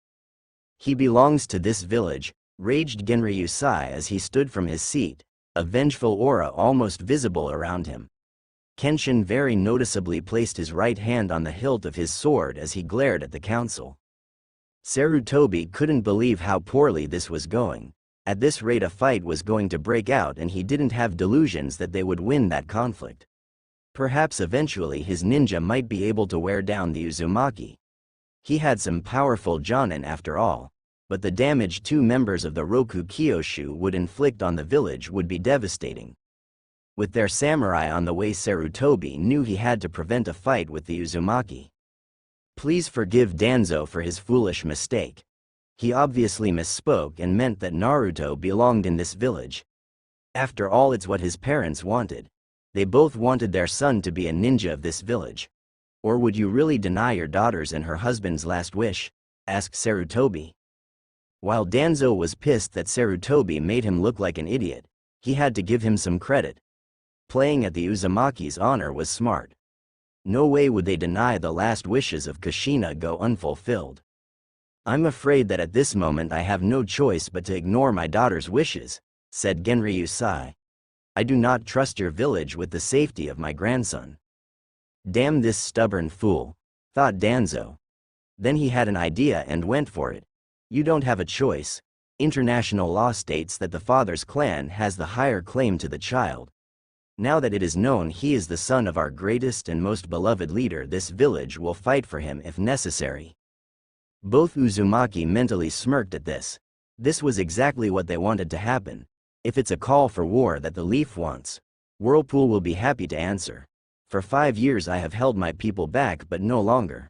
He belongs to this village, raged Genryusai as he stood from his seat, a vengeful aura almost visible around him. Kenshin very noticeably placed his right hand on the hilt of his sword as he glared at the council. Sarutobi couldn't believe how poorly this was going. At this rate a fight was going to break out, and he didn't have delusions that they would win that conflict. Perhaps eventually his ninja might be able to wear down the Uzumaki. He had some powerful jonin after all, but the damage 2 members of the Roku Kyoshu would inflict on the village would be devastating. With their samurai on the way, Sarutobi knew he had to prevent a fight with the Uzumaki. Please forgive Danzo for his foolish mistake. He obviously misspoke and meant that Naruto belonged in this village. After all, it's what his parents wanted. They both wanted their son to be a ninja of this village. Or would you really deny your daughter's and her husband's last wish? Asked Sarutobi. While Danzo was pissed that Sarutobi made him look like an idiot, he had to give him some credit. Playing at the Uzumaki's honor was smart. No way would they deny the last wishes of Kushina go unfulfilled. I'm afraid that at this moment I have no choice but to ignore my daughter's wishes, said Genryusai. I do not trust your village with the safety of my grandson. Damn this stubborn fool, thought Danzo. Then he had an idea and went for it. You don't have a choice. International law states that the father's clan has the higher claim to the child. Now that it is known he is the son of our greatest and most beloved leader, this village will fight for him if necessary. Both Uzumaki mentally smirked at this. This was exactly what they wanted to happen. If it's a call for war that the Leaf wants, Whirlpool will be happy to answer. For 5 years I have held my people back, but no longer.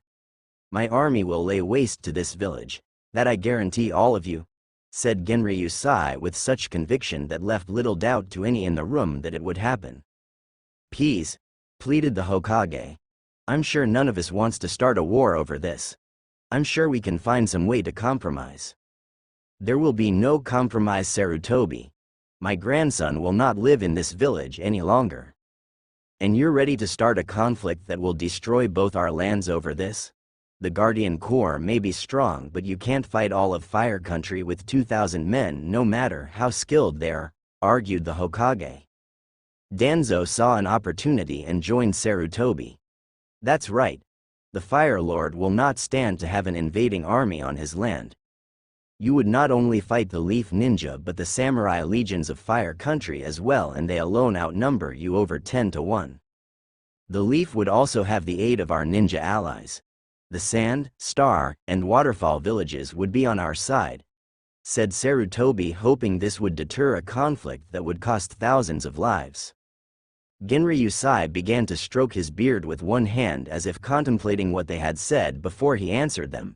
My army will lay waste to this village. That I guarantee all of you, said Genryusai with such conviction that left little doubt to any in the room that it would happen. Please, pleaded the Hokage. I'm sure none of us wants to start a war over this. I'm sure we can find some way to compromise. There will be no compromise, Sarutobi. My grandson will not live in this village any longer. And you're ready to start a conflict that will destroy both our lands over this? The Guardian Corps may be strong, but you can't fight all of Fire Country with 2,000 men, no matter how skilled they are, argued the Hokage. Danzo saw an opportunity and joined Sarutobi. That's right. The Fire Lord will not stand to have an invading army on his land. You would not only fight the Leaf Ninja but the Samurai Legions of Fire Country as well, and they alone outnumber you over 10 to 1. The Leaf would also have the aid of our ninja allies. The Sand, Star, and Waterfall villages would be on our side, said Sarutobi, hoping this would deter a conflict that would cost thousands of lives. Genryusai began to stroke his beard with one hand as if contemplating what they had said before he answered them.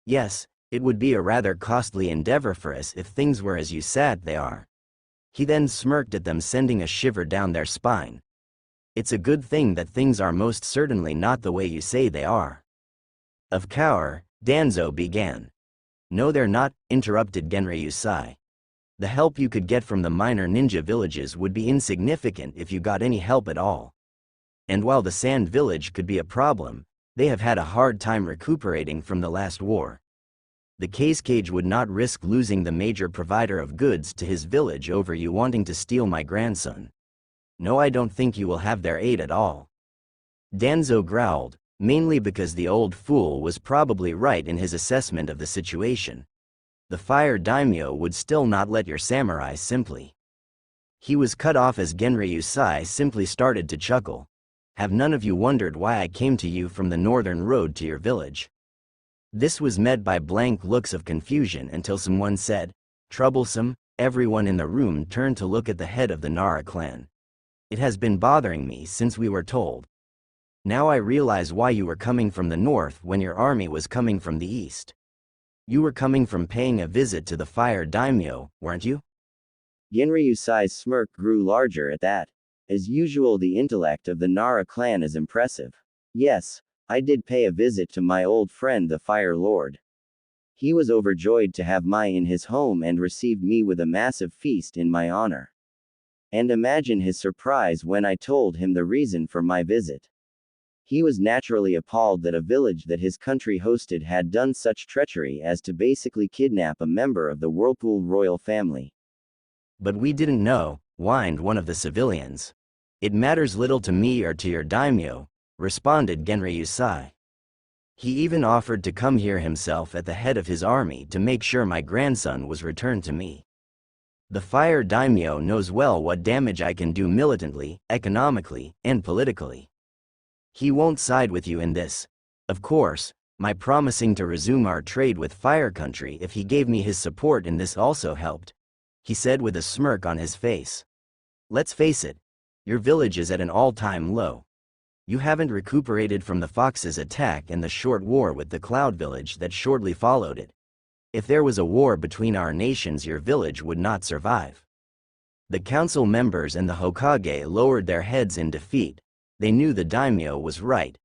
Yes, it would be a rather costly endeavor for us if things were as you said they are. He then smirked at them, sending a shiver down their spine. It's a good thing that things are most certainly not the way you say they are. Of Kaur, Danzo began. No, they're not, interrupted Genryusai. The help you could get from the minor ninja villages would be insignificant if you got any help at all. And while the Sand Village could be a problem, they have had a hard time recuperating from the last war. The Cage would not risk losing the major provider of goods to his village over you wanting to steal my grandson. No, I don't think you will have their aid at all. Danzo growled, mainly because the old fool was probably right in his assessment of the situation. The Fire Daimyo would still not let your samurai simply. He was cut off as Genryusai simply started to chuckle. Have none of you wondered why I came to you from the northern road to your village? This was met by blank looks of confusion until someone said, troublesome. Everyone in the room turned to look at the head of the Nara clan. It has been bothering me since we were told. Now I realize why you were coming from the north when your army was coming from the east. You were coming from paying a visit to the fire daimyo, weren't you? Genryusai's smirk grew larger at that. As usual, the intellect of the Nara clan is impressive. Yes, I did pay a visit to my old friend the Fire Lord. He was overjoyed to have me in his home and received me with a massive feast in my honor. And imagine his surprise when I told him the reason for my visit. He was naturally appalled that a village that his country hosted had done such treachery as to basically kidnap a member of the Whirlpool royal family. But we didn't know, whined one of the civilians. It matters little to me or to your daimyo, responded Genryusai. He even offered to come here himself at the head of his army to make sure my grandson was returned to me. The fire daimyo knows well what damage I can do militantly, economically, and politically. He won't side with you in this. Of course, my promising to resume our trade with Fire Country if he gave me his support in this also helped, he said with a smirk on his face. Let's face it, your village is at an all-time low. You haven't recuperated from the Fox's attack and the short war with the Cloud Village that shortly followed it. If there was a war between our nations, your village would not survive. The council members and the Hokage lowered their heads in defeat. They knew the daimyo was right.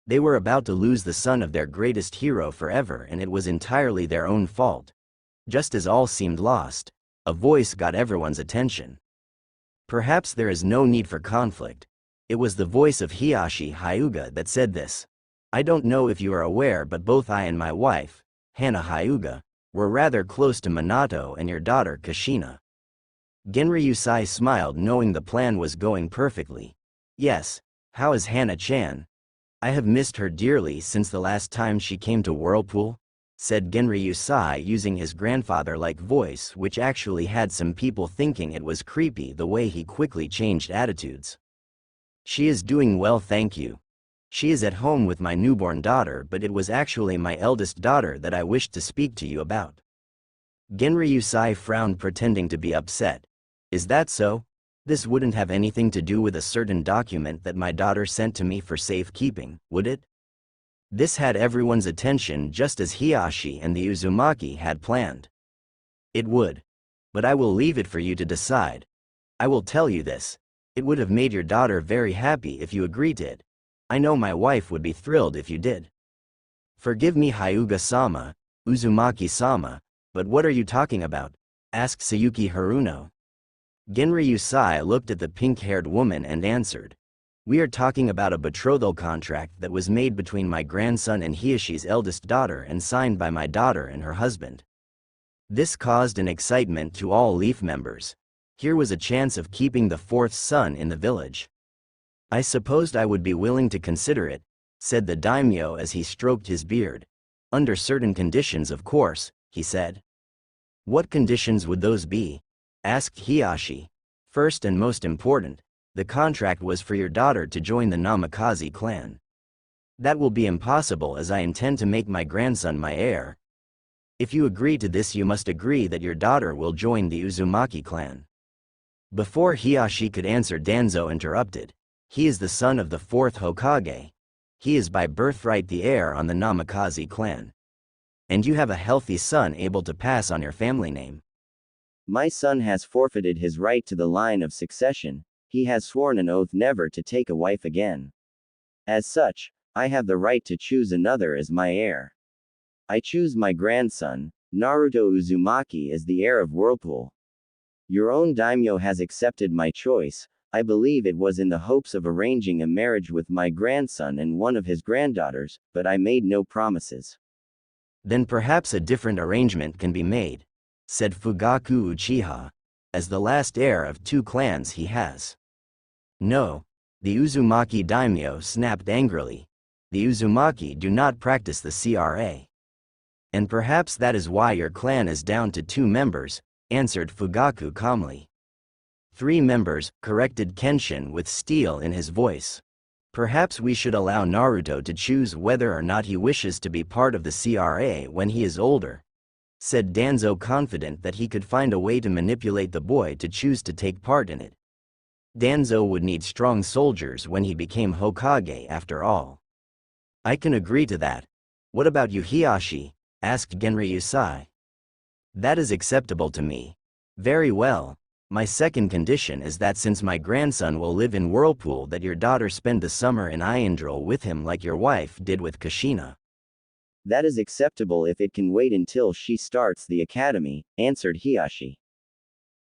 They were about to lose the son of their greatest hero forever, and it was entirely their own fault. Just as all seemed lost, a voice got everyone's attention. Perhaps there is no need for conflict. It was the voice of Hiashi Hyuga that said this. I don't know if you are aware, but both I and my wife, Hana Hyuga, were rather close to Minato and your daughter Kushina. Genryusai smiled, knowing the plan was going perfectly. Yes, how is Hana-chan? I have missed her dearly since the last time she came to Whirlpool, said Genryusai using his grandfather-like voice, which actually had some people thinking it was creepy the way he quickly changed attitudes. She is doing well, thank you. She is at home with my newborn daughter, but it was actually my eldest daughter that I wished to speak to you about. Genryusai frowned, pretending to be upset. Is that so? This wouldn't have anything to do with a certain document that my daughter sent to me for safekeeping, would it? This had everyone's attention, just as Hiashi and the Uzumaki had planned. It would. But I will leave it for you to decide. I will tell you this. It would have made your daughter very happy if you agreed to it. I know my wife would be thrilled if you did. Forgive me, Hyuga-sama, Uzumaki-sama, but what are you talking about? Asked Sayuki Haruno. Genryusai looked at the pink-haired woman and answered. We are talking about a betrothal contract that was made between my grandson and Hiashi's eldest daughter and signed by my daughter and her husband. This caused an excitement to all Leaf members. Here was a chance of keeping the fourth son in the village. I supposed I would be willing to consider it, said the daimyo as he stroked his beard. Under certain conditions, of course, he said. What conditions would those be? Asked Hiashi. First and most important, the contract was for your daughter to join the Namikaze clan. That will be impossible, as I intend to make my grandson my heir. If you agree to this, you must agree that your daughter will join the Uzumaki clan. Before Hiashi could answer, Danzo interrupted. He is the son of the fourth Hokage. He is by birthright the heir on the Namikaze clan. And you have a healthy son able to pass on your family name. My son has forfeited his right to the line of succession. He has sworn an oath never to take a wife again. As such, I have the right to choose another as my heir. I choose my grandson, Naruto Uzumaki, as the heir of Whirlpool. Your own daimyo has accepted my choice. I believe it was in the hopes of arranging a marriage with my grandson and one of his granddaughters, but I made no promises. Then perhaps a different arrangement can be made, said Fugaku Uchiha. As the last heir of two clans he has. No, the Uzumaki daimyo snapped angrily. The Uzumaki do not practice the CRA. And perhaps that is why your clan is down to 2 members, answered Fugaku calmly. 3 members, corrected Kenshin with steel in his voice. Perhaps we should allow Naruto to choose whether or not he wishes to be part of the CRA when he is older, said Danzo, confident that he could find a way to manipulate the boy to choose to take part in it. Danzo would need strong soldiers when he became Hokage after all. I can agree to that. What about you, Hiyashi? Asked Genryusai. That is acceptable to me. Very well. My second condition is that since my grandson will live in Whirlpool, that your daughter spend the summer in Iandril with him like your wife did with Kushina. That is acceptable if it can wait until she starts the academy, answered Hiyashi.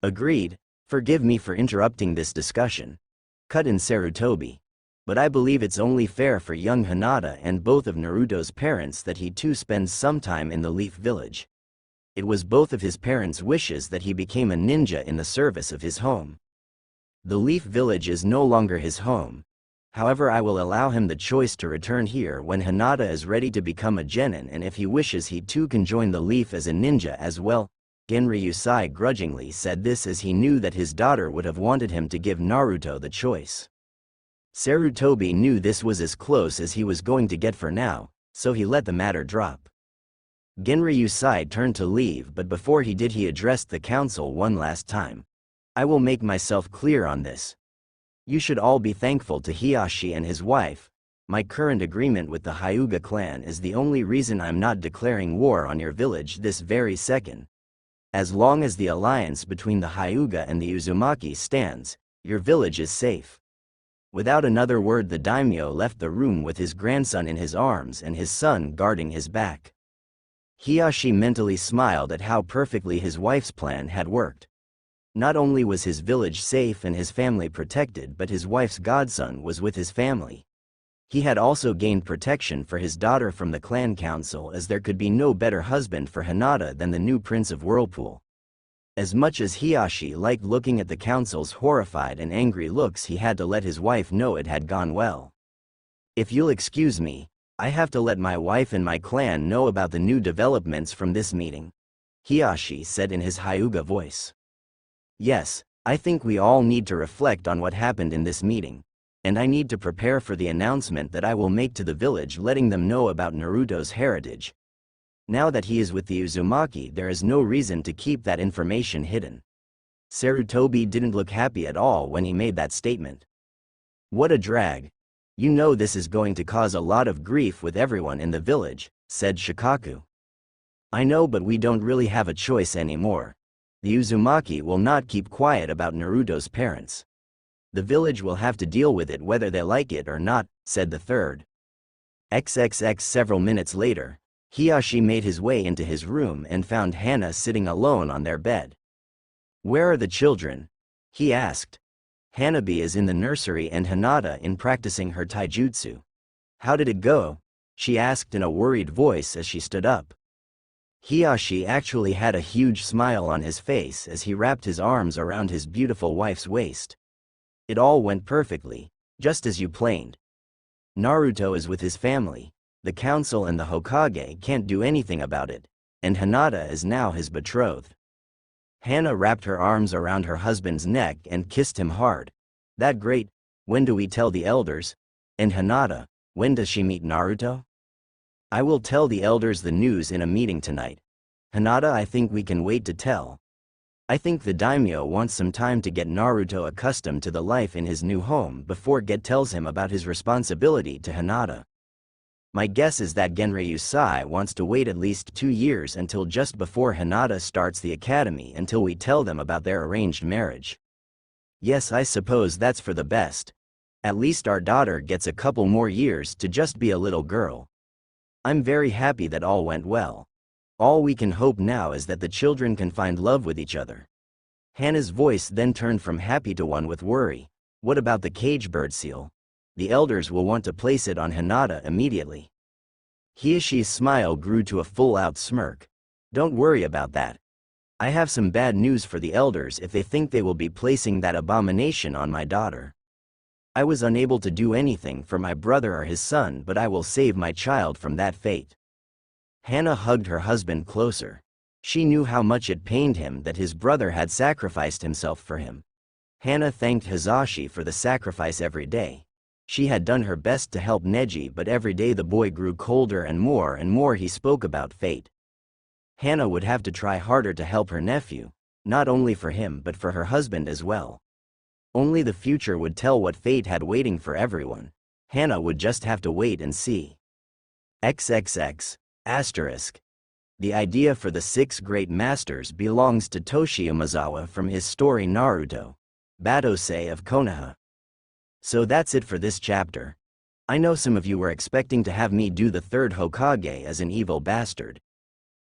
Agreed. Forgive me for interrupting this discussion. Cut in Sarutobi. But I believe it's only fair for young Hinata and both of Naruto's parents that he too spends some time in the Leaf Village. It was both of his parents' wishes that he became a ninja in the service of his home. The Leaf Village is no longer his home. However, I will allow him the choice to return here when Hinata is ready to become a genin, and if he wishes he too can join the Leaf as a ninja as well. Genryusai grudgingly said this as he knew that his daughter would have wanted him to give Naruto the choice. Sarutobi knew this was as close as he was going to get for now, so he let the matter drop. Genryusai turned to leave, but before he did he addressed the council one last time. I will make myself clear on this. You should all be thankful to Hiyashi and his wife. My current agreement with the Hyuga clan is the only reason I'm not declaring war on your village this very second. As long as the alliance between the Hyuga and the Uzumaki stands, your village is safe. Without another word, the daimyo left the room with his grandson in his arms and his son guarding his back. Hiyashi mentally smiled at how perfectly his wife's plan had worked. Not only was his village safe and his family protected, but his wife's godson was with his family. He had also gained protection for his daughter from the clan council, as there could be no better husband for Hinata than the new prince of Whirlpool. As much as Hiyashi liked looking at the council's horrified and angry looks, he had to let his wife know it had gone well. If you'll excuse me, I have to let my wife and my clan know about the new developments from this meeting, Hiyashi said in his Hyuga voice. Yes, I think we all need to reflect on what happened in this meeting, and I need to prepare for the announcement that I will make to the village, letting them know about Naruto's heritage. Now that he is with the Uzumaki, there is no reason to keep that information hidden. Sarutobi didn't look happy at all when he made that statement. What a drag. You know this is going to cause a lot of grief with everyone in the village, said Shikaku. I know, but we don't really have a choice anymore. The Uzumaki will not keep quiet about Naruto's parents. The village will have to deal with it whether they like it or not, said the third. XXX. Several minutes later, Hiyashi made his way into his room and found Hana sitting alone on their bed. Where are the children? He asked. Hanabi is in the nursery and Hinata in practicing her taijutsu. How did it go? She asked in a worried voice as she stood up. Hiyashi actually had a huge smile on his face as he wrapped his arms around his beautiful wife's waist. It all went perfectly, just as you planned. Naruto is with his family, the council and the Hokage can't do anything about it, and Hinata is now his betrothed. Hana wrapped her arms around her husband's neck and kissed him hard. That great. When do we tell the elders? And Hinata, when does she meet Naruto? I will tell the elders the news in a meeting tonight. Hinata, I think we can wait to tell. I think the daimyo wants some time to get Naruto accustomed to the life in his new home before Get tells him about his responsibility to Hinata. My guess is that Genryusai wants to wait at least 2 years until just before Hinata starts the academy until we tell them about their arranged marriage. Yes, I suppose that's for the best. At least our daughter gets a couple more years to just be a little girl. I'm very happy that all went well. All we can hope now is that the children can find love with each other. Hana's voice then turned from happy to one with worry. What about the cage bird seal? The elders will want to place it on Hinata immediately. Hiyashi's smile grew to a full-out smirk. Don't worry about that. I have some bad news for the elders if they think they will be placing that abomination on my daughter. I was unable to do anything for my brother or his son, but I will save my child from that fate. Hana hugged her husband closer. She knew how much it pained him that his brother had sacrificed himself for him. Hana thanked Hizashi for the sacrifice every day. She had done her best to help Neji, but every day the boy grew colder and more he spoke about fate. Hana would have to try harder to help her nephew, not only for him but for her husband as well. Only the future would tell what fate had waiting for everyone. Hana would just have to wait and see. XXX. Asterisk. The idea for the 6 great masters belongs to Toshi Umezawa from his story Naruto, Batosei of Konoha. So that's it for this chapter. I know some of you were expecting to have me do the 3rd Hokage as an evil bastard.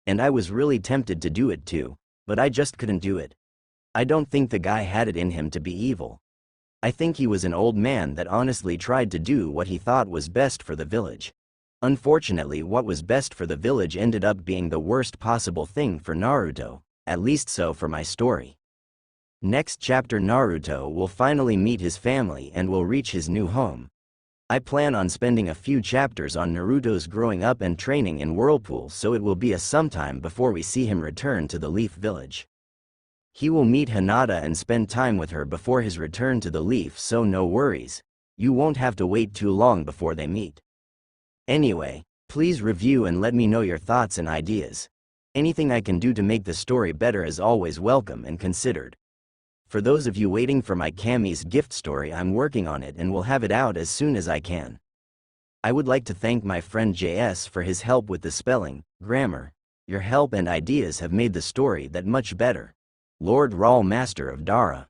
And I was really tempted to do it too, but I just couldn't do it. I don't think the guy had it in him to be evil. I think he was an old man that honestly tried to do what he thought was best for the village. Unfortunately, what was best for the village ended up being the worst possible thing for Naruto, at least so for my story. Next chapter, Naruto will finally meet his family and will reach his new home. I plan on spending a few chapters on Naruto's growing up and training in Whirlpool, so it will be a sometime before we see him return to the Leaf Village. He will meet Hinata and spend time with her before his return to the Leaf, so no worries. You won't have to wait too long before they meet. Anyway, please review and let me know your thoughts and ideas. Anything I can do to make the story better is always welcome and considered. For those of you waiting for my Kami's gift story, I'm working on it and will have it out as soon as I can. I would like to thank my friend JS for his help with the spelling, grammar. Your help and ideas have made the story that much better. Lord Raul, Master of Dara.